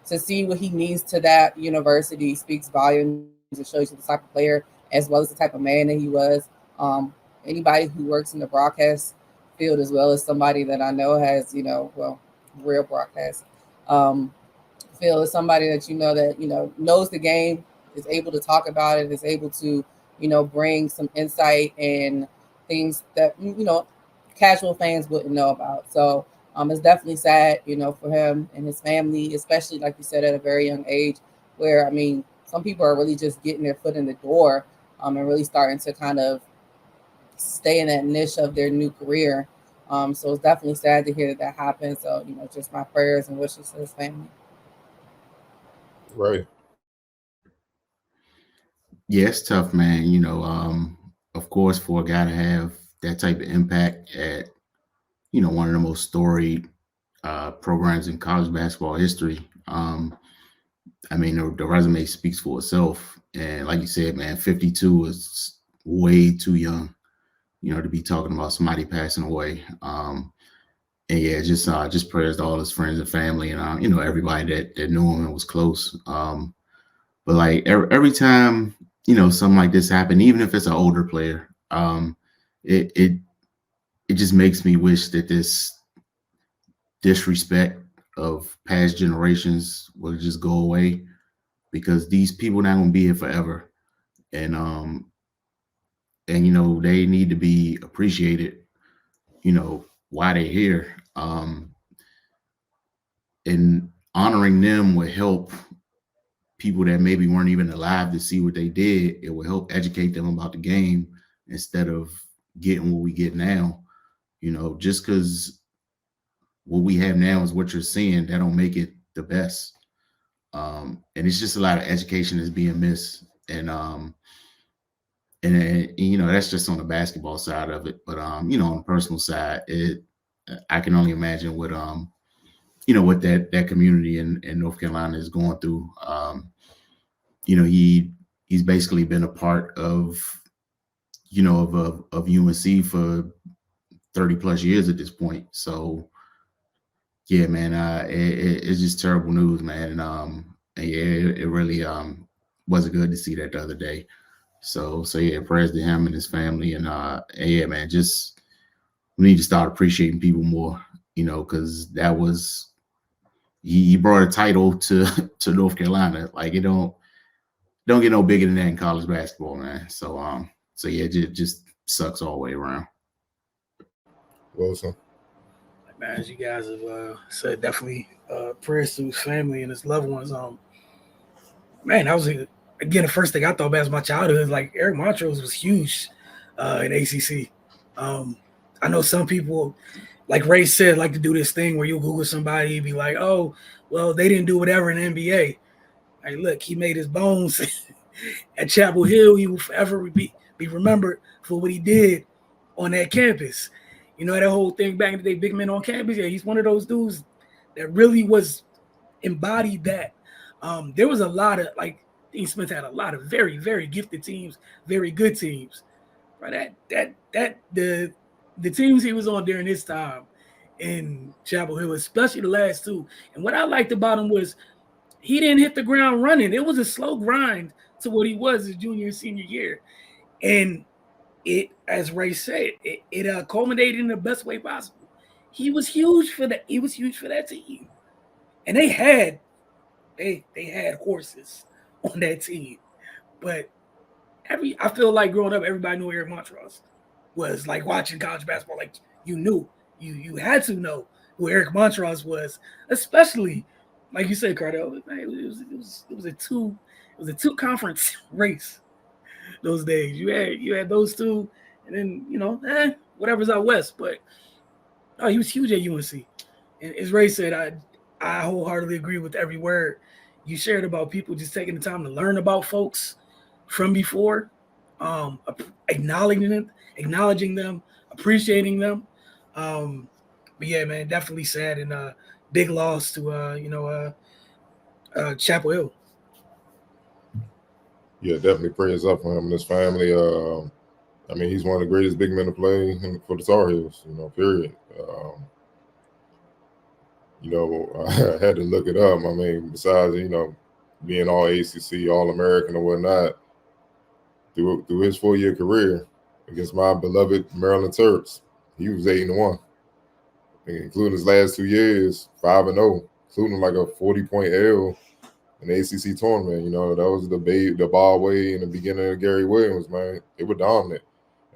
to see what he means to that university speaks volumes. It shows you the type of player as well as the type of man that he was. Anybody who works in the broadcast field as well as somebody that I know has, real broadcast field, is somebody that that knows the game, is able to talk about it, is able to, bring some insight and things that casual fans wouldn't know about. So it's definitely sad, for him and his family, especially like you said, at a very young age, where I mean, some people are really just getting their foot in the door, and really starting to kind of stay in that niche of their new career. So it's definitely sad to hear that happened. So, just my prayers and wishes to his family. Right. Yeah, it's tough, man. Of course, for a guy to have that type of impact at, one of the most storied programs in college basketball history. I mean, the resume speaks for itself. And like you said, man, 52 is way too young, to be talking about somebody passing away. And yeah, just prayers to all his friends and family and, everybody that knew him and was close. But like every time, something like this happen, even if it's an older player, it just makes me wish that this disrespect of past generations will just go away, because these people not gonna be here forever. And they need to be appreciated, why they're here. And honoring them will help people that maybe weren't even alive to see what they did. It will help educate them about the game instead of getting what we get now. Just because what we have now is what you're seeing, that don't make it the best. And it's just a lot of education that's being missed. And that's just on the basketball side of it. But on the personal side, I can only imagine what what that community in North Carolina is going through. He's basically been a part of of UNC for 30 plus years at this point. So yeah, man, it's just terrible news, man. And yeah, it really wasn't good to see that the other day. So yeah, prayers to him and his family. And yeah, man, just we need to start appreciating people more, because that was he brought a title to North Carolina. Like, it don't get no bigger than that in college basketball, man. So yeah, just sucks all the way around. Wilson. Man, as you guys have said, definitely prayers to his family and his loved ones. Man, that was again the first thing I thought about is my childhood. Like, Eric Montrose was huge in ACC. I know some people, like Ray said, like to do this thing where you Google somebody and be like, oh, well, they didn't do whatever in the NBA. Like, look, he made his bones at Chapel Hill. He will forever be remembered for what he did on that campus. You know, that whole thing back in the day, big men on campus. Yeah, he's one of those dudes that really was embodied that. There was a lot of, like, Dean Smith had a lot of very, very gifted teams, very good teams. Right? The teams he was on during his time in Chapel Hill, especially the last two. And what I liked about him was he didn't hit the ground running. It was a slow grind to what he was his junior and senior year. And it, as Ray said, it culminated in the best way possible. He was huge for that. He was huge for that team. And they had horses on that team. But I feel like growing up, everybody knew Eric Montrose was. Like, watching college basketball, like, you knew. You had to know who Eric Montrose was, especially, like you said, Cardell. It was a two conference race those days. You had those two, and then whatever's out west. But he was huge at UNC. And as Ray said, I wholeheartedly agree with every word you shared about people just taking the time to learn about folks from before, acknowledging them, appreciating them. But yeah, man, definitely sad and big loss to Chapel Hill. Yeah, definitely prayers up for him and his family. I mean, he's one of the greatest big men to play for the Tar Heels, period. I had to look it up. I mean, besides, being all ACC, all American or whatnot, through his 4-year career against my beloved Maryland Terps, he was 8-1, including his last 2 years, 5-0, including like a 40-point L in the ACC tournament. That was the ball way in the beginning of Gary Williams, man. They were dominant.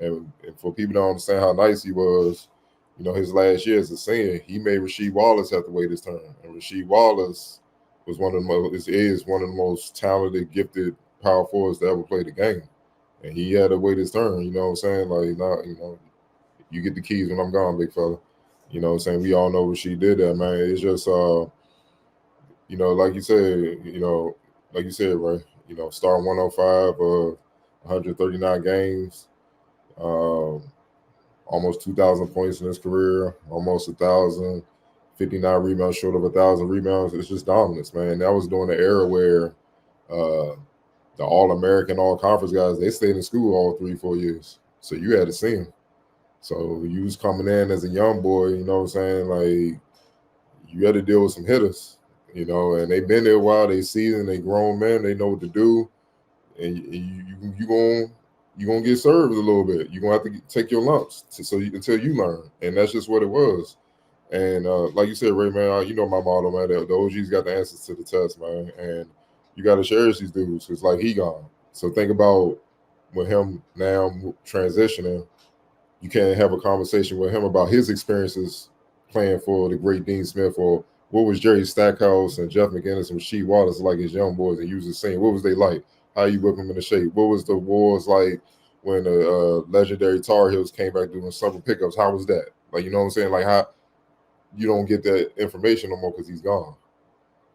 And for people to understand how nice he was, his last year as a senior, he made Rasheed Wallace have to wait his turn. And Rasheed Wallace was one of the most talented, gifted power forwards to ever play the game. And he had to wait his turn, you know what I'm saying? Like, now, you get the keys when I'm gone, big fella. You know what I'm saying? We all know Rasheed did that, man. It's just, like you said, right? Start 105 of 139 games, almost 2,000 points in his career, almost 1,000, 59 rebounds, short of 1,000 rebounds. It's just dominance, man. That was during the era where the All-American, All-Conference guys, they stayed in school all 3-4 years. So you had to see them. So you was coming in as a young boy, you know what I'm saying? Like, you had to deal with some hitters, and they've been there a while. They seasoned, they grown men, they know what to do. And you're going to get served a little bit. You're going to have to take your lumps until you learn. And that's just what it was. And like you said, Ray, man, my motto, man, the OG's got the answers to the test, man. And you got to cherish these dudes because, like, he gone. So think about with him now transitioning, you can't have a conversation with him about his experiences playing for the great Dean Smith, or what was Jerry Stackhouse and Jeff McInnes and Rasheed Wallace like as young boys, and you was just saying, what was they like? How you whip them into shape? What was the wars like when the legendary Tar Heels came back doing summer pickups? How was that? Like, you know what I'm saying? Like, how you don't get that information no more because he's gone.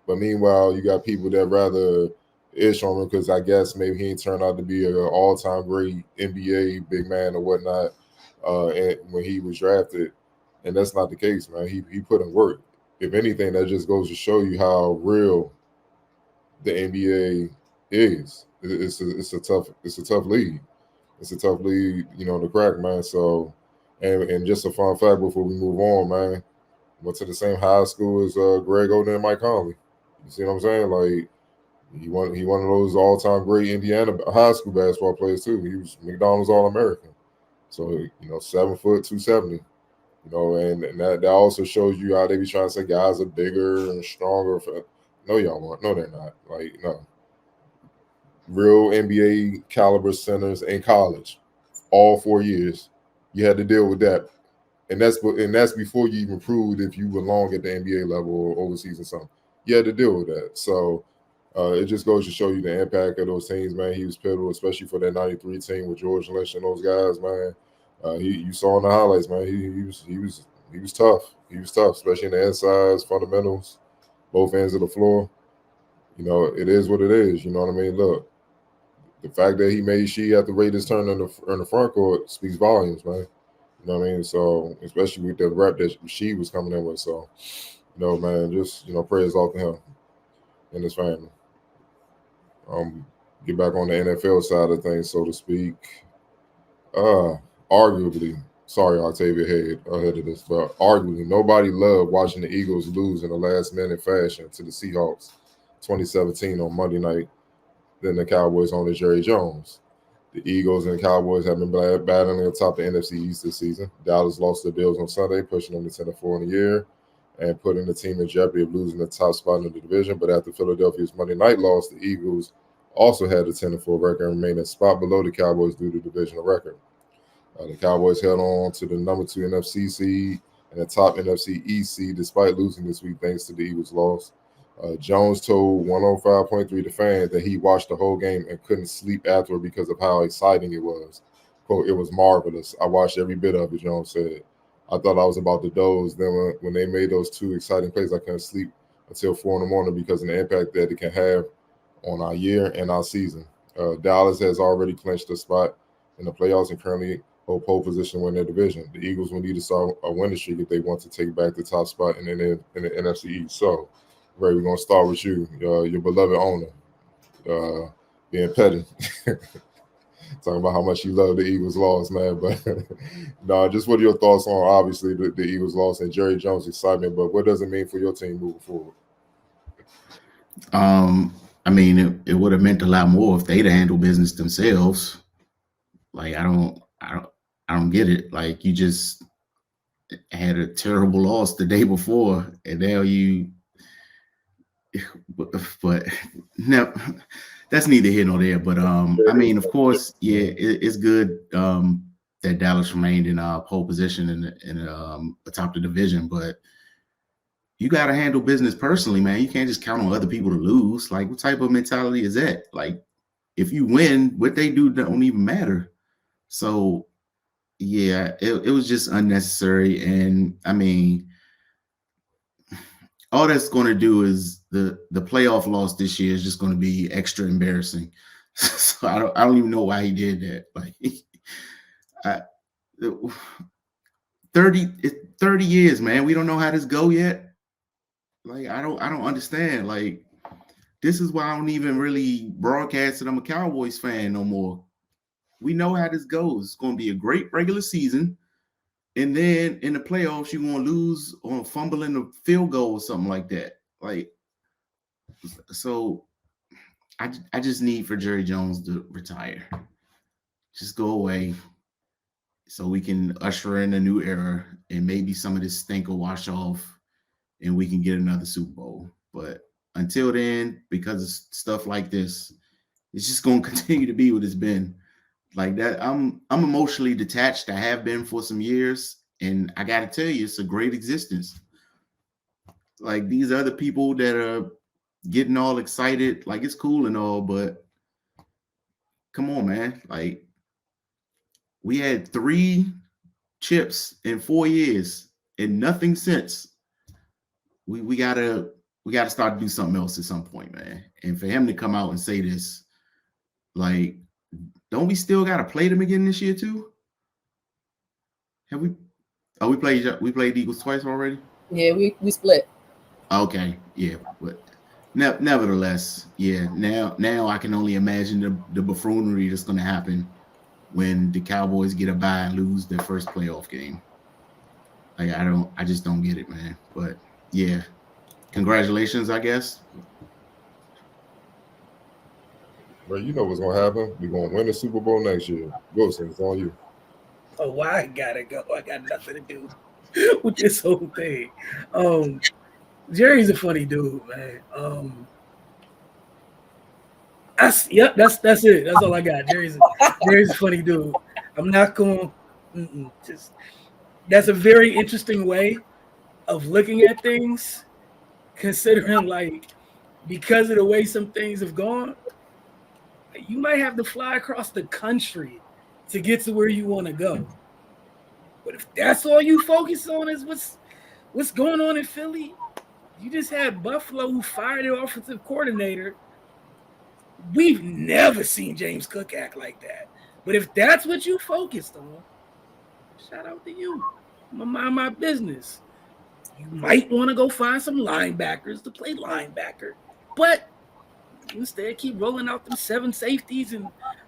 But meanwhile, you got people that rather ish on him because I guess maybe he ain't turned out to be an all-time great NBA big man or whatnot and when he was drafted. And that's not the case, man. He put in work. If anything, that just goes to show you how real the NBA is. It's a tough league. It's a tough league, to crack, man. So, and just a fun fact before we move on, man. Went to the same high school as Greg Oden and Mike Conley. You see what I'm saying? Like, He one of those all-time great Indiana high school basketball players too. He was McDonald's All-American. So 7 foot 270. And that also shows you how they be trying to say guys are bigger and stronger. No, y'all weren't. No, they're not. No. Real NBA caliber centers in college, all 4 years, you had to deal with that. And that's before you even proved if you belong at the NBA level or overseas or something. You had to deal with that. So it just goes to show you the impact of those teams, man. He was pivotal, especially for that '93 team with George Lynch and those guys, man. You saw in the highlights, man. He was tough. He was tough, especially in the insides, fundamentals, both ends of the floor. It is what it is. You know what I mean? Look, the fact that he made Shea have to rate his turn in the front court speaks volumes, man. You know what I mean? So, especially with the rep that Shea was coming in with. So, man, just, prayers off to him and his family. Get back on the NFL side of things, so to speak. Arguably, sorry, Octavia ahead of this, but arguably, nobody loved watching the Eagles lose in a last-minute fashion to the Seahawks 2017 on Monday night than the Cowboys on the Jerry Jones. The Eagles and the Cowboys have been battling atop the NFC East this season. Dallas lost the Bills on Sunday, pushing them to 10-4 in the year and putting the team in jeopardy of losing the top spot in the division. But after Philadelphia's Monday night loss, the Eagles also had a 10-4 record and remained a spot below the Cowboys due to divisional record. The Cowboys held on to the number 2 NFC seed and the top NFC East seed despite losing this week thanks to the Eagles' loss. Jones told 105.3 The Fan that he watched the whole game and couldn't sleep afterward because of how exciting it was. Quote, "It was marvelous. I watched every bit of it," Jones said. "I thought I was about to doze. Then when they made those 2 exciting plays, I couldn't sleep until 4 in the morning because of the impact that it can have on our year and our season." Dallas has already clinched a spot in the playoffs and currently hold pole position to win their division. The Eagles will need to start a winning streak if they want to take back the top spot in the NFC East. So, Ray, we're going to start with you, your beloved owner, being petty. Talking about how much you love the Eagles' loss, man. But no, just what are your thoughts on, obviously, the Eagles' loss and Jerry Jones' excitement, but what does it mean for your team moving forward? I mean, it would have meant a lot more if they'd handled business themselves. Like, I don't get it. Like, you just had a terrible loss the day before, and now but no, that's neither here nor there. But I mean, of course, yeah, it's good that Dallas remained in pole position in atop the division, but you got to handle business personally, man. You can't just count on other people to lose. Like, what type of mentality is that? Like, if you win, what they do don't even matter. So, yeah, it was just unnecessary. And I mean, all that's going to do is the playoff loss this year is just going to be extra embarrassing. So I don't even know why he did that. Like, 30 years, man. We don't know how this go yet. Like, I don't understand. Like, this is why I don't even really broadcast that I'm a Cowboys fan no more. We know how this goes. It's going to be a great regular season. And then in the playoffs, you're going to lose on fumbling a field goal or something like that. Like, so I just need for Jerry Jones to retire. Just go away so we can usher in a new era and maybe some of this stink will wash off and we can get another Super Bowl. But until then, because of stuff like this, it's just going to continue to be what it's been. Like that, I'm emotionally detached. I have been for some years, and I gotta tell you, it's a great existence. Like, these other people that are getting all excited, like, it's cool and all, but come on, man. Like, we had 3 chips in 4 years and nothing since. We gotta start to do something else at some point, man. And for him to come out and say this, like, don't we still gotta play them again this year too? Have we? Oh, we played the Eagles twice already. Yeah, we split. Okay, yeah, but nevertheless, yeah. Now I can only imagine the buffoonery that's gonna happen when the Cowboys get a bye and lose their first playoff game. Like, I just don't get it, man. But yeah, congratulations, I guess. Bro, you know what's gonna happen. We're gonna win the Super Bowl next year. Wilson, it's on you. Oh, why I gotta go? I got nothing to do with this whole thing. Jerry's a funny dude, man. That's it. That's all I got. Jerry's a funny dude. I'm not going. Just that's a very interesting way of looking at things, considering like because of the way some things have gone, you might have to fly across the country to get to where you want to go. But if that's all you focus on is what's going on in Philly, you just had Buffalo who fired their offensive coordinator. We've never seen James Cook act like that. But if that's what you focused on, shout out to you. I'm gonna mind my business. You might want to go find some linebackers to play linebacker, but instead keep rolling out them 7 safeties and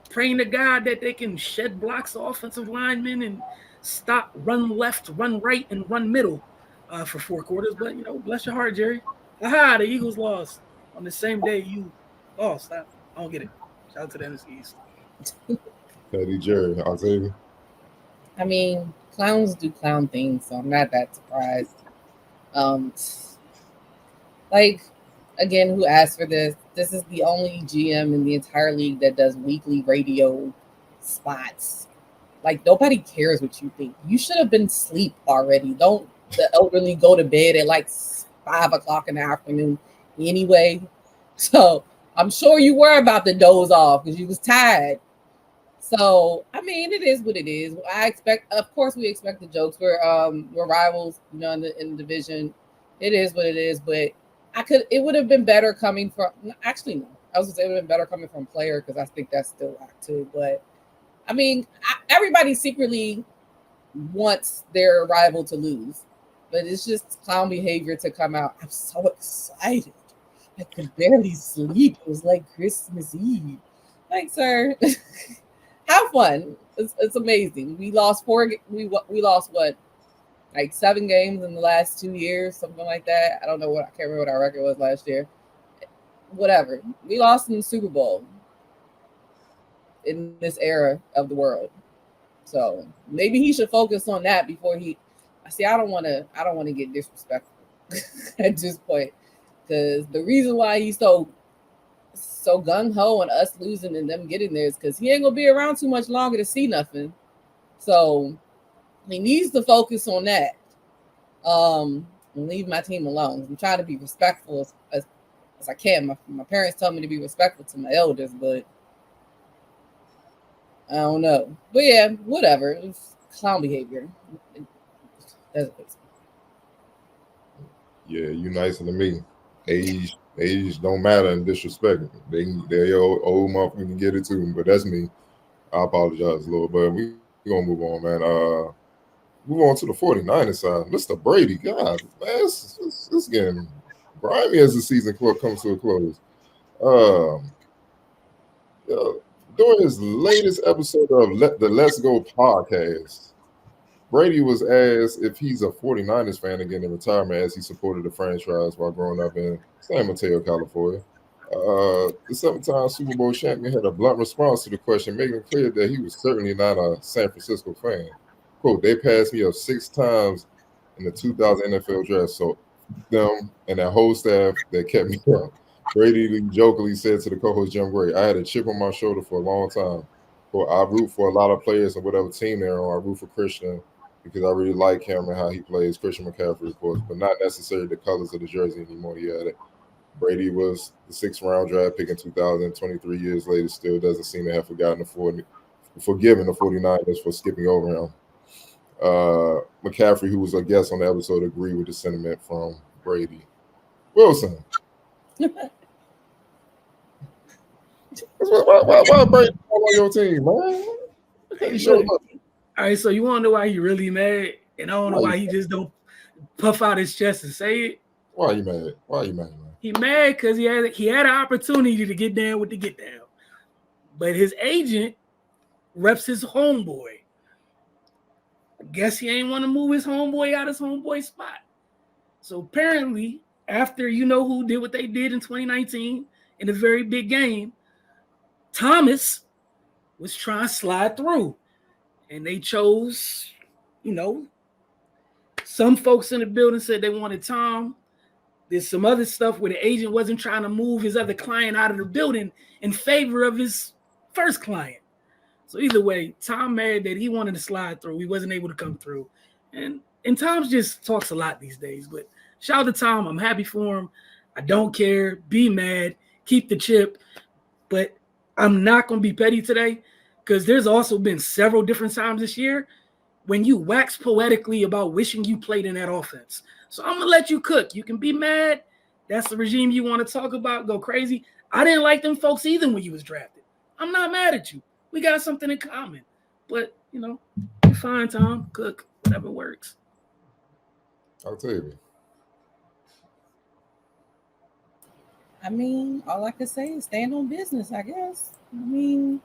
praying to God that they can shed blocks of offensive linemen and stop, run left, run right, and run middle for 4 quarters. But, bless your heart, Jerry. Aha, the Eagles lost on the same day you lost. I don't get it. Shout out to the NFC East. Teddy, Jerry, Octavia. I mean, clowns do clown things, so I'm not that surprised. Again, who asked for this? This is the only GM in the entire league that does weekly radio spots. Like, nobody cares what you think. You should have been asleep already. Don't the elderly go to bed at like 5 o'clock in the afternoon anyway? So I'm sure you were about to doze off because you was tired. So, I mean, it is what it is. Of course, we expect the jokes. We're rivals, in the division. It is what it is, but it would have been better coming from, actually, no. I was going to say it would have been better coming from a player because I think that's still whack too. But, I mean, everybody secretly wants their rival to lose, but it's just clown behavior to come out. I'm so excited. I could barely sleep. It was like Christmas Eve. Like, sir, have fun. It's amazing. We lost 4. We lost what? Like 7 games in the last 2 years, something like that. I don't know I can't remember what our record was last year. Whatever. We lost in the Super Bowl in this era of the world. So maybe he should focus on that before I don't want to get disrespectful at this point. Because the reason why he's so gung-ho on us losing and them getting there is because he ain't gonna be around too much longer to see nothing. So he needs to focus on that. And leave my team alone. I'm trying to be respectful as I can. My parents tell me to be respectful to my elders, but I don't know. But yeah, whatever. It's clown behavior. Yeah, you nicer than me. Age don't matter in disrespect. They old motherfucker can get it too, but that's me. I apologize a little, but we gonna move on, man. Move on to the 49ers side. Mr. Brady, God, man, it's getting grimy as the season comes to a close. During his latest episode of the Let's Go podcast, Brady was asked if he's a 49ers fan again in retirement as he supported the franchise while growing up in San Mateo, California. The 7-time Super Bowl champion had a blunt response to the question, making it clear that he was certainly not a San Francisco fan. Quote, they passed me up 6 times in the 2000 NFL draft, so them and that whole staff that kept me up. Brady jokingly said to the co-host Jim Gray, I had a chip on my shoulder for a long time. Quote, I root for a lot of players and whatever team they're on. I root for Christian because I really like him and how he plays, Christian McCaffrey, of course, but not necessarily the colors of the jersey anymore. Yeah, Brady was the 6th-round draft pick in 2000. 23 years later, still doesn't seem to have forgiven the 49ers for skipping over him. McCaffrey, who was a guest on the episode, agreed with the sentiment from Brady. Wilson. Why Brady on your team, man? All right, so you want to know why he really mad? And I don't know why he just don't puff out his chest and say it. Why are you mad? Man? He mad because he had an opportunity to get down with the get down. But his agent reps his homeboy. I guess he ain't want to move his homeboy out of his homeboy spot. So apparently, after who did what they did in 2019 in a very big game, Thomas was trying to slide through, and they chose, some folks in the building said they wanted Tom. There's some other stuff where the agent wasn't trying to move his other client out of the building in favor of his first client. So either way, Tom mad that he wanted to slide through. He wasn't able to come through. And Tom just talks a lot these days. But shout out to Tom. I'm happy for him. I don't care. Be mad. Keep the chip. But I'm not going to be petty today because there's also been several different times this year when you wax poetically about wishing you played in that offense. So I'm going to let you cook. You can be mad. That's the regime you want to talk about. Go crazy. I didn't like them folks either when you was drafted. I'm not mad at you. We got something in common. But, you're fine, Tom. Cook. Whatever works. I'll tell you. I mean, all I can say is stand on business, I guess. I mean,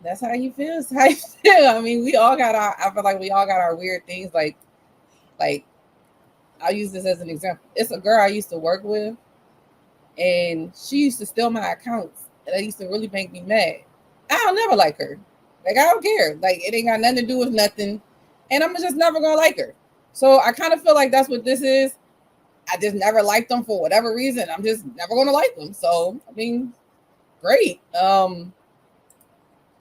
that's how you feel. It's how you feel. I mean, I feel like we all got our weird things. Like I'll use this as an example. It's a girl I used to work with, and she used to steal my accounts, and that used to really make me mad. I'll never like her. Like, I don't care. Like, it ain't got nothing to do with nothing, and I'm just never gonna like her. So I kind of feel like that's what this is. I just never liked them for whatever reason. I'm just never gonna like them. So I mean, great.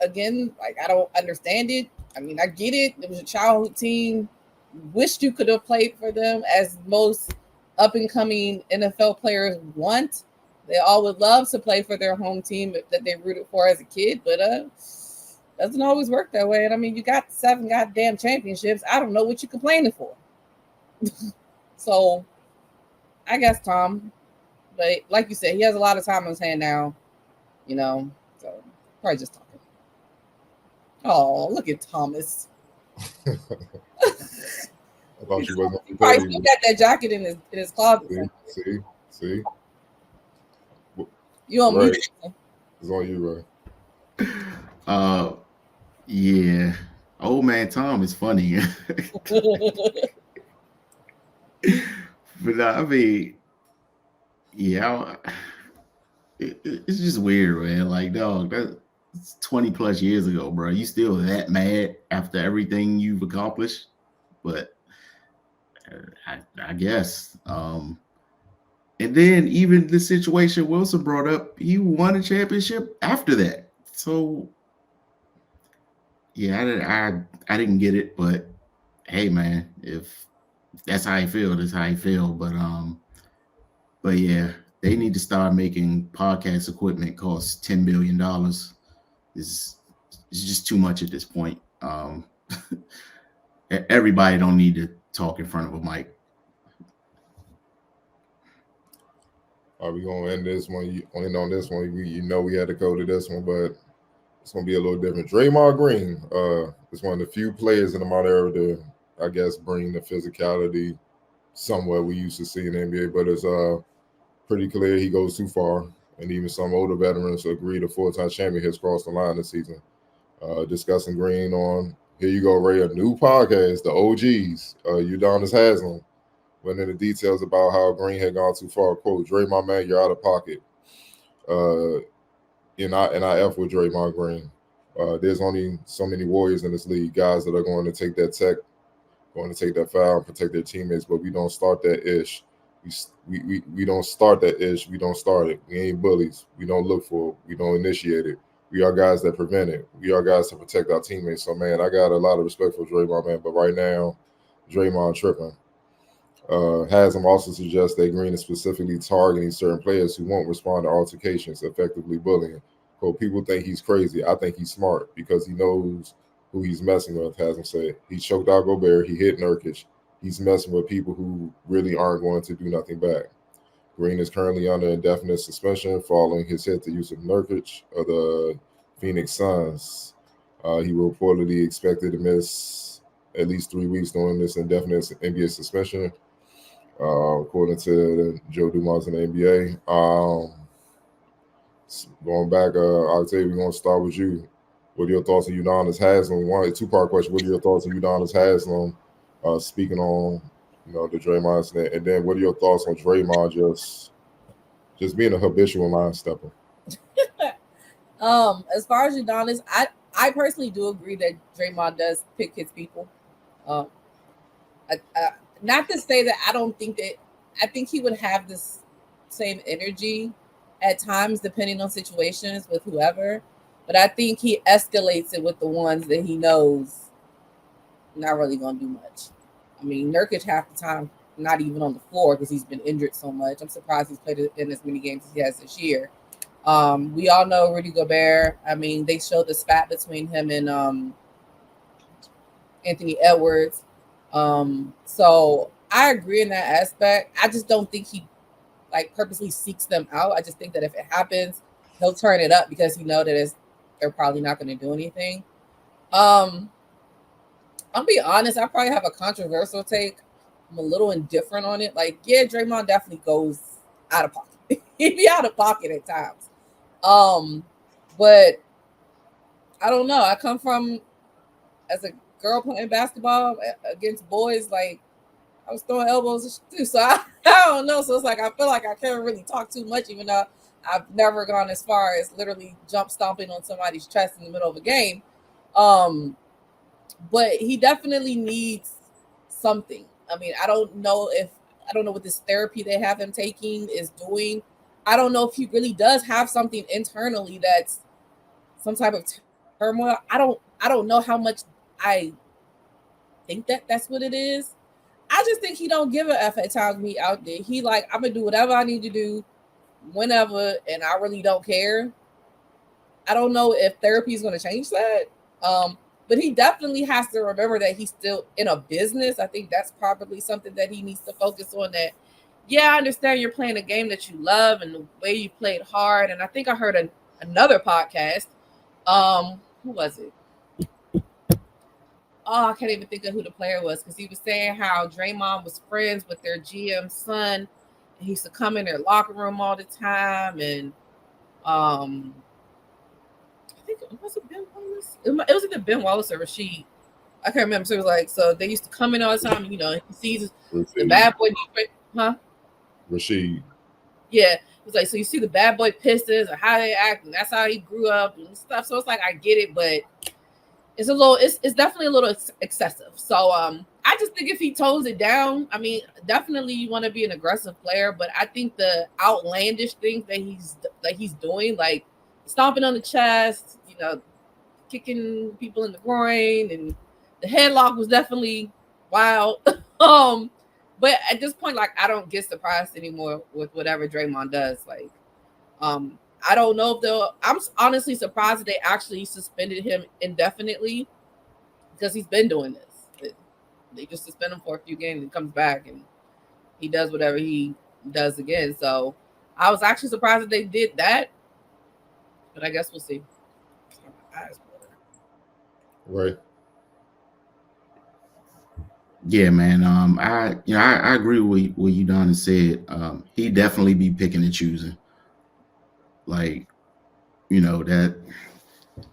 Again, like, I don't understand it. I mean, I get it. It was a childhood team. Wished you could have played for them, as most up and coming NFL players want. They all would love to play for their home team that they rooted for as a kid, but doesn't always work that way. And I mean, you got 7 goddamn championships. I don't know what you're complaining for. So I guess Tom, but like you said, he has a lot of time on his hand now, so probably just talking. Oh, look at Thomas. I thought you wasn't. He probably still got that jacket in his closet. See. You on right. mute? It's on you, right? Yeah. Old man Tom is funny. But I mean, yeah, it's just weird, man. Like, dog, that's 20 plus years ago, bro. You still that mad after everything you've accomplished? But I guess. And then even the situation Wilson brought up, he won a championship after that. So, yeah, I didn't get it, but hey, man, if that's how you feel, that's how you feel. But yeah, they need to start making podcast equipment cost $10 billion. It's just too much at this point. Everybody don't need to talk in front of a mic. Are we gonna end this one? On this one, we had to go to this one, but it's gonna be a little different. Draymond Green is one of the few players in the modern era to, I guess, bring the physicality somewhere we used to see in the NBA, but it's pretty clear he goes too far, and even some older veterans agree the full-time champion has crossed the line this season. Discussing Green on Here You Go, Ray, a new podcast, the OGs, Udonis Haslam, went into details about how Green had gone too far. Quote, Draymond, man, you're out of pocket. And I F with Draymond Green. There's only so many warriors in this league, guys that are going to take that tech, going to take that foul and protect their teammates, but we don't start that ish. We don't start that ish. We don't start it. We ain't bullies. We don't look for it. We don't initiate it. We are guys that prevent it. We are guys to protect our teammates. So, man, I got a lot of respect for Draymond, man, but right now, Draymond tripping. Haslam also suggests that Green is specifically targeting certain players who won't respond to altercations, effectively bullying. Quote, people think he's crazy. I think he's smart because he knows who he's messing with, Haslam said. He choked out Gobert. He hit Nurkic. He's messing with people who really aren't going to do nothing back. Green is currently under indefinite suspension following his hit to Yusuf Nurkic of the Phoenix Suns. He reportedly expected to miss at least 3 weeks during this indefinite NBA suspension, according to Joe Dumars in the NBA. Going back, Octavia, we're going to start with you. What are your thoughts on Udonis Haslam? A two-part question. What are your thoughts on Udonis Haslam speaking on, the Draymond incident? And then what are your thoughts on Draymond just being a habitual line stepper? As far as Udonis, I personally do agree that Draymond does pick his people. Um, not to say that I don't think that I think he would have this same energy at times, depending on situations with whoever. But I think he escalates it with the ones that he knows not really gonna do much. I mean, Nurkic half the time not even on the floor because he's been injured so much. I'm surprised he's played in as many games as he has this year. We all know Rudy Gobert. I mean, they showed the spat between him and Anthony Edwards. So I agree in that aspect. I just don't think he like purposely seeks them out. I just think that if it happens, he'll turn it up because he know that they're probably not going to do anything. I'll be honest, I probably have a controversial take. I'm a little indifferent on it. Like, yeah, Draymond definitely goes out of pocket. He'd be out of pocket at times. But I don't know. I come from as a girl playing basketball against boys, like I was throwing elbows too. So I don't know. So it's like I feel like I can't really talk too much, even though I've never gone as far as literally jump stomping on somebody's chest in the middle of a game. But he definitely needs something. I mean, I don't know what this therapy they have him taking is doing. I don't know if he really does have something internally that's some type of turmoil. I don't know how much I think that's what it is. I just think he don't give a F at times when he out there. He like, I'm gonna do whatever I need to do whenever, and I really don't care. I don't know if therapy is gonna change that. But he definitely has to remember that he's still in a business. I think that's probably something that he needs to focus on. That, yeah, I understand you're playing a game that you love and the way you played hard. And I think I heard another podcast. Who was it? Oh, I can't even think of who the player was because he was saying how Draymond was friends with their GM's son. And he used to come in their locker room all the time. And I think it was Ben Wallace. It was either Ben Wallace or Rasheed. I can't remember. So it was like, so they used to come in all the time. You know, he sees the bad boy, huh? Rasheed. Yeah, it's like, so you see the bad boy Pistons or how they act, and that's how he grew up and stuff. So it's like I get it, but it's definitely a little excessive. So I just think if he tones it down, I mean, definitely you want to be an aggressive player, but I think the outlandish things that he's doing, like stomping on the chest, you know, kicking people in the groin, and the headlock was definitely wild. But at this point, like, I don't get surprised anymore with whatever Draymond does. Like, I don't know if I'm honestly surprised that they actually suspended him indefinitely because he's been doing this. They just suspend him for a few games and comes back and he does whatever he does again. So I was actually surprised that they did that, but I guess we'll see. Right. Yeah, man. I agree with what you done and said. He definitely be picking and choosing. Like, you know,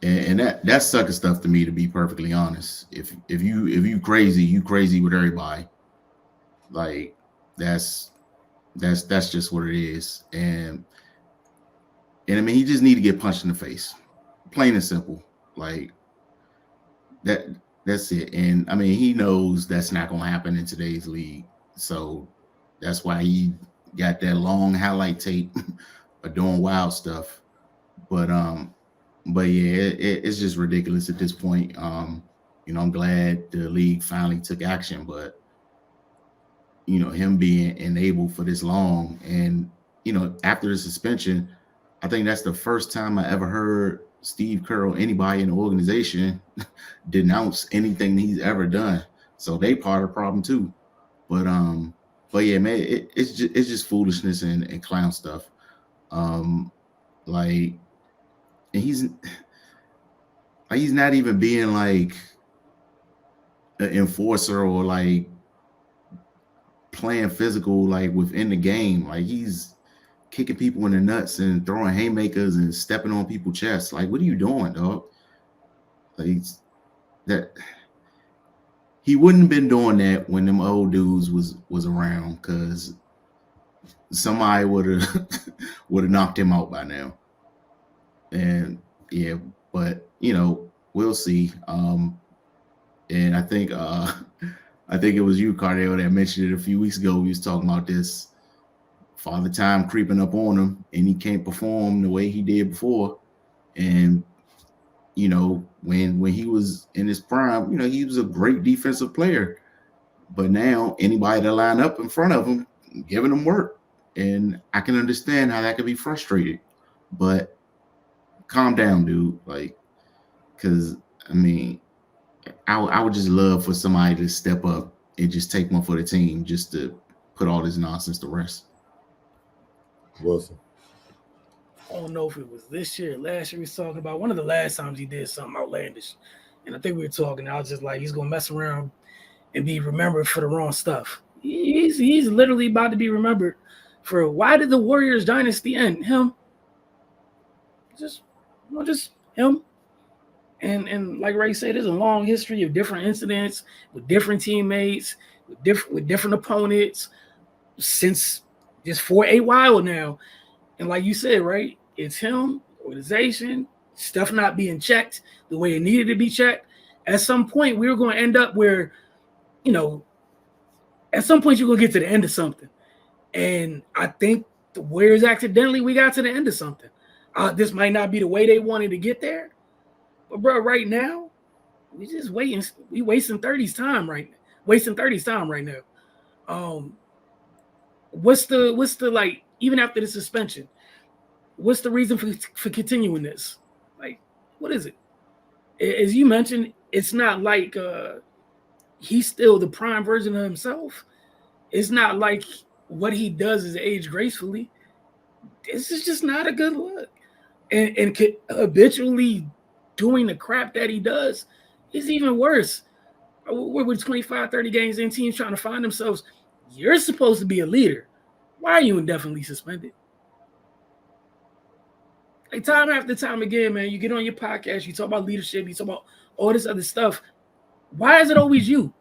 that's sucker stuff to me, to be perfectly honest. If you crazy, you crazy with everybody. Like, that's just what it is. And I mean, he just need to get punched in the face. Plain and simple. Like that's it. And I mean, he knows that's not gonna happen in today's league. So that's why he got that long highlight tape of doing wild stuff. But yeah, it's just ridiculous at this point. You know, I'm glad the league finally took action, but you know, him being enabled for this long, and you know, after the suspension, I think that's the first time I ever heard Steve Kerr or anybody in the organization denounce anything he's ever done. So they part of the problem too. But yeah, man, it's just foolishness and clown stuff. Like, and he's not even being like an enforcer or like playing physical like within the game. Like, he's kicking people in the nuts and throwing haymakers and stepping on people's chests. Like, what are you doing, dog? Like, that he wouldn't have been doing that when them old dudes was around, because somebody would have knocked him out by now. And Yeah, but we'll see. And I think it was you, Cardale, that mentioned it a few weeks ago. We was talking about this father time creeping up on him, and he can't perform the way he did before. And when he was in his prime, he was a great defensive player. But now anybody that line up in front of him, giving him work. And I can understand how that could be frustrating. But calm down, dude. Like, because I mean, I would just love for somebody to step up and just take one for the team, just to put all this nonsense to rest. Wilson. I don't know if it was this year or last year we was talking about. One of the last times he did something outlandish. And I think we were talking, I was just like, he's going to mess around and be remembered for the wrong stuff. He's literally about to be remembered for, why did the Warriors dynasty end? Him. Just him. And like Ray said, there's a long history of different incidents with different teammates, with different opponents since just for a while now. And like you said, right, it's him, organization, stuff not being checked the way it needed to be checked. At some point, we were going to end up where, at some point you're going to get to the end of something. And I think the Warriors accidentally, we got to the end of something. This might not be the way they wanted to get there. But, bro, right now, we just waiting. We wasting 30's time right now. What's the like, even after the suspension, what's the reason for continuing this? Like, what is it? As you mentioned, it's not like he's still the prime version of himself. It's not like what he does is age gracefully. This is just not a good look. And habitually doing the crap that he does is even worse. We're with 25, 30 games in, teams trying to find themselves. You're supposed to be a leader. Why are you indefinitely suspended? Like, time after time again, man, you get on your podcast, you talk about leadership, you talk about all this other stuff. Why is it always you?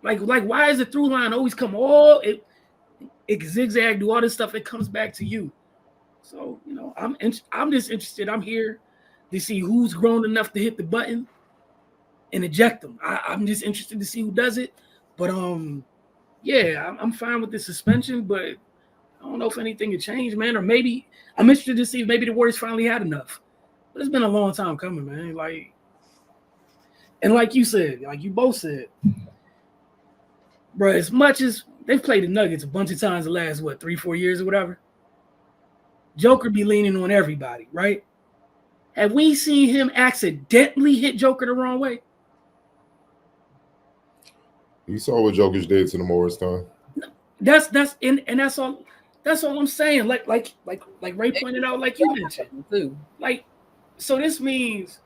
Like why is the through line always come it zigzag, do all this stuff, it comes back to you. So, I'm just interested. I'm here to see who's grown enough to hit the button and eject them. I'm just interested to see who does it. But yeah, I'm fine with the suspension, but I don't know if anything had changed, man. Or maybe I'm interested to see if maybe the Warriors finally had enough. But it's been a long time coming, man. Like you said, like you both said, bro, as much as they've played the Nuggets a bunch of times the last, 3-4 years or whatever, Joker be leaning on everybody, right? Have we seen him accidentally hit Joker the wrong way? You saw what Jokic did to the Morris time. That's all. That's all I'm saying. Like Ray pointed out, like you mentioned too. Like, so this means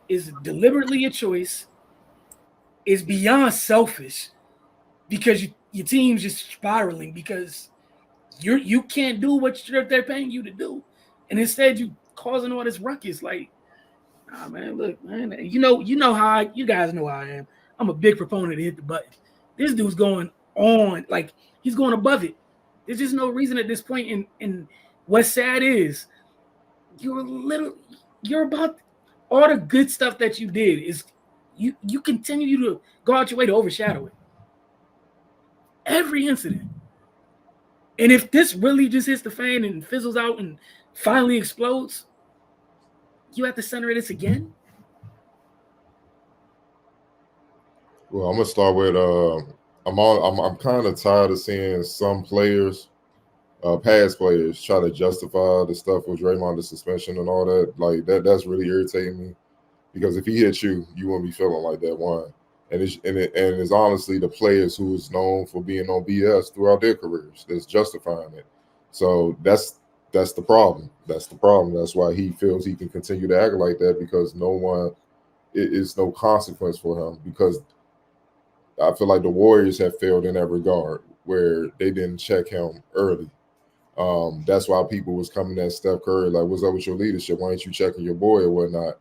it's deliberately a choice. It's beyond selfish because your team's just spiraling because you can't do what they're paying you to do, and instead you causing all this ruckus. Like, nah, man, look, man, you know you guys know how I am. I'm a big proponent to hit the button. This dude's going on, like he's going above it. There's just no reason at this point. And what's sad is you're about all the good stuff that you did is you continue to go out your way to overshadow it. Every incident. And if this really just hits the fan and fizzles out and finally explodes, you have to center this again? Well, I'm gonna start with I'm kind of tired of seeing some players, past players, try to justify the stuff with Draymond, the suspension and all that. Like that's really irritating me because if he hit you, you wouldn't be feeling like that one. And it's honestly the players who is known for being on BS throughout their careers that's justifying it. So that's the problem. That's the problem. That's why he feels he can continue to act like that because it is no consequence for him because I feel like the Warriors have failed in that regard where they didn't check him early. That's why people was coming at Steph Curry like, what's up with your leadership? Why ain't you checking your boy or whatnot?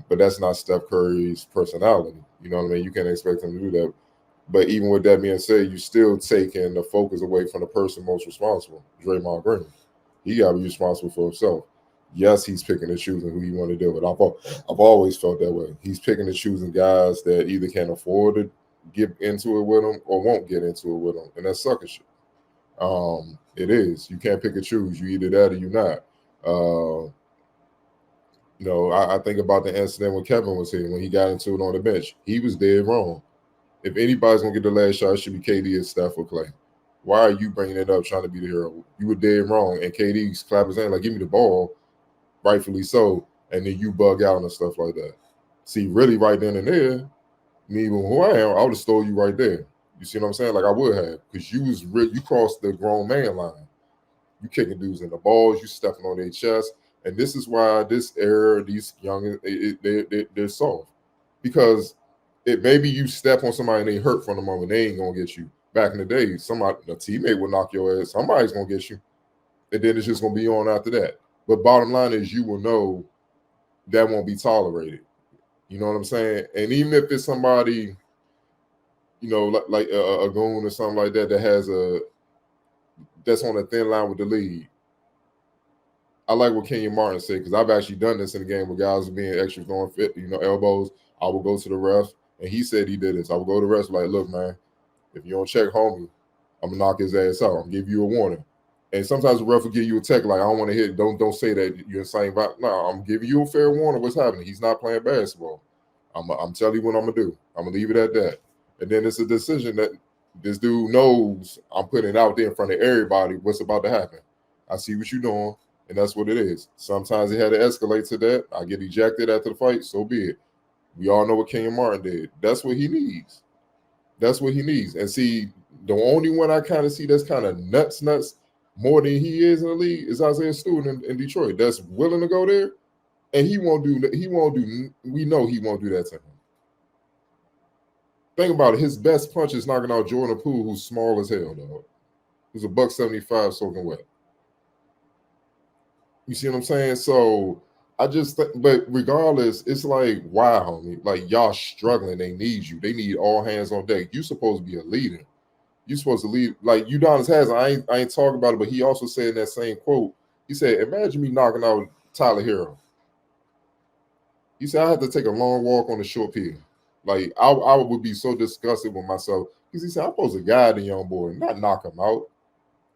But that's not Steph Curry's personality. You know what I mean? You can't expect him to do that. But even with that being said, you still taking the focus away from the person most responsible, Draymond Green. He got to be responsible for himself. yes, he's picking and choosing who he want to deal with. I've always felt that way. He's picking and choosing guys that either can't afford to get into it with him or won't get into it with him, and that's sucker shit. It is. You can't pick and choose. You either that or you not. I think about the incident when Kevin was here, when he got into it on the bench. He was dead wrong. If anybody's going to get the last shot, it should be KD and Steph or Clay. Why are you bringing it up trying to be the hero? You were dead wrong. And KD's clap his hand like, give me the ball, rightfully so, and then you bug out and stuff like that. See, really right then and there, me even who I am, I would have stole you right there. You see what I'm saying? Like I would have, because you crossed the grown man line. You kicking dudes in the balls, you stepping on their chest. And this is why this era, these young, they're soft. Because maybe you step on somebody and they hurt from the moment, they ain't going to get you. Back in the day, a teammate would knock your ass. Somebody's going to get you. And then it's just going to be on after that. But bottom line is you will know that won't be tolerated. You know what I'm saying? And even if it's somebody, like a goon or something like that that's on a thin line with the league. I like what Kenyon Martin said, because I've actually done this in the game where guys are being extra throwing fit, elbows. I will go to the ref, and he said he did this. I will go to the ref like, look, man, if you don't check homie, I'm gonna knock his ass out. I'm gonna give you a warning. And sometimes the ref will give you a tech like, I don't want to hit. Don't say that you're saying about. No, I'm giving you a fair warning. What's happening? He's not playing basketball. I'm telling you what I'm gonna do. I'm gonna leave it at that. And then it's a decision that this dude knows I'm putting it out there in front of everybody. What's about to happen? I see what you're doing. And that's what it is. Sometimes it had to escalate to that. I get ejected after the fight, so be it. We all know what Kenyon Martin did. That's what he needs. That's what he needs. And see, the only one I kind of see that's kind of nuts more than he is in the league is Isaiah Stewart in Detroit. That's willing to go there, and we know he won't do that to him. Think about it. His best punch is knocking out Jordan Poole, who's small as hell, dog. Who's a $175 soaking wet. You see what I'm saying? So I just think, but regardless, it's like, wow, homie, like y'all struggling. They need you. They need all hands on deck. You're supposed to be a leader. You're supposed to lead. Like Udonis has. I ain't talking about it, but he also said in that same quote, he said, imagine me knocking out Tyler Hero. He said, I had to take a long walk on the short pier. Like I would be so disgusted with myself. Because he said, I'm supposed to guide the young boy, not knock him out.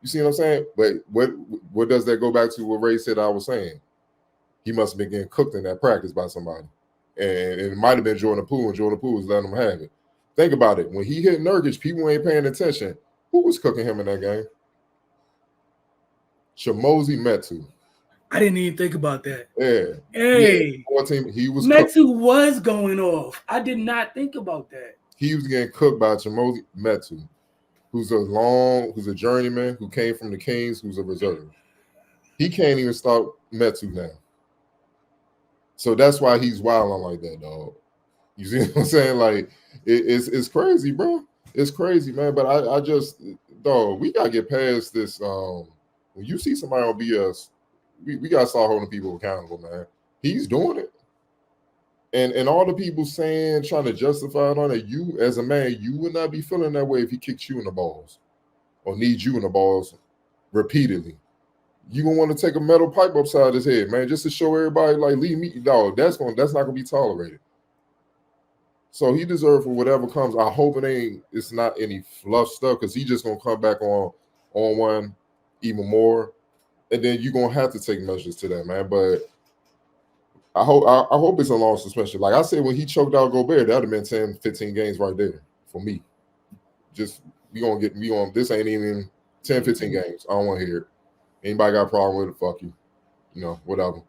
You see what I'm saying? But what does that go back to what Ray said I was saying? He must have been getting cooked in that practice by somebody. And it might have been Jordan Poole, and Jordan Poole was letting him have it. Think about it. When he hit Nurkic, people ain't paying attention. Who was cooking him in that game? Chimozi Metu. I didn't even think about that. Yeah. Hey. He was Metu was going off. I did not think about that. He was getting cooked by Chimozi Metu, who's a journeyman, who came from the Kings, who's a reserve. He can't even stop Metu now. So that's why he's wilding like that, dog. You see what I'm saying? Like, it's crazy, bro. It's crazy, man. But I just, dog, we got to get past this. When you see somebody on BS, we got to start holding people accountable, man. He's doing it. And all the people trying to justify it on it, you as a man, you would not be feeling that way if he kicks you in the balls or needs you in the balls repeatedly. You gonna want to take a metal pipe upside his head, man, just to show everybody, like, leave me, dog. That's not gonna be tolerated. So he deserves for whatever comes. I hope it's not any fluff stuff, because he just gonna come back on one even more, and then you're gonna have to take measures to that, man. But I hope it's a long suspension. Like I said, when he choked out Gobert, that would have been 10, 15 games right there for me. Just this ain't even 10, 15 games. I don't want to hear it. Anybody got a problem with it, fuck you. Whatever.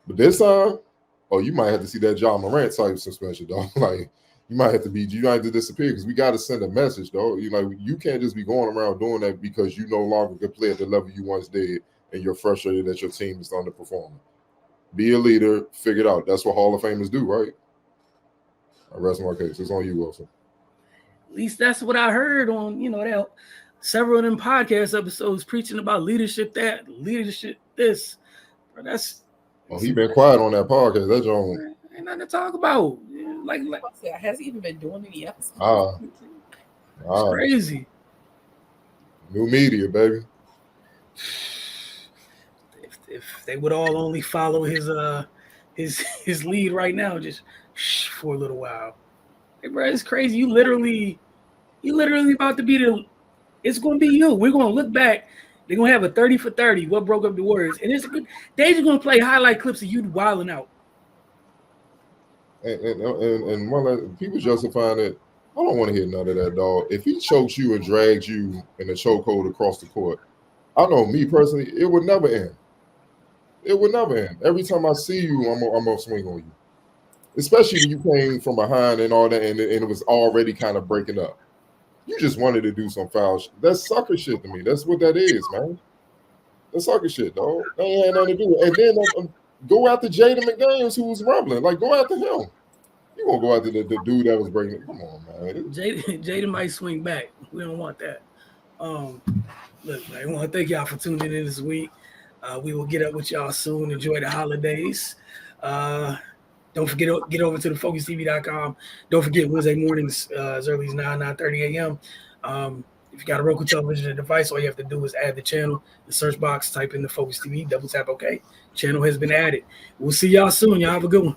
But this time, you might have to see that Ja Morant type suspension, dog. Like, you might have to disappear, because we got to send a message, dog. You can't just be going around doing that because you no longer can play at the level you once did, and you're frustrated that your team is underperforming. Be a leader, figure it out. That's what Hall of Famers do, right? I rest my case. It's on you, Wilson. At least that's what I heard on, that several of them podcast episodes preaching about leadership that, leadership this. Bro, he been quiet on that podcast. That's on. Ain't nothing to talk about. Like has he even been doing any episodes? It's crazy. New media, baby. If they would all only follow his lead right now, just for a little while. Hey, bro, it's crazy. You literally about to be the. It's going to be you. We're going to look back. They're going to have a 30 for 30. What broke up the Warriors? And it's a good. They're just going to play highlight clips of you wilding out. And one people justifying it. I don't want to hear none of that, dog. If he chokes you and drags you in a chokehold across the court, I know me personally, it would never end. It would never end. Every time I see you, I'm gonna swing on you. Especially when you came from behind and all that, and it was already kind of breaking up. You just wanted to do some foul shit. That's sucker shit to me. That's what that is, man. That's sucker shit, dog. That ain't had nothing to do. And then go after Jaden McDaniels, who was rumbling. Like, go after him. You won't go after the dude that was breaking it. Come on, man. Jaden might swing back. We don't want that. Look, man, I want to thank y'all for tuning in this week. We will get up with y'all soon. Enjoy the holidays. Don't forget, get over to thefocustv.com. Don't forget Wednesday mornings as early as 9:30 a.m. If you got a Roku television device, all you have to do is add the channel, the search box, type in the Focus TV, double tap OK. Channel has been added. We'll see y'all soon. Y'all have a good one.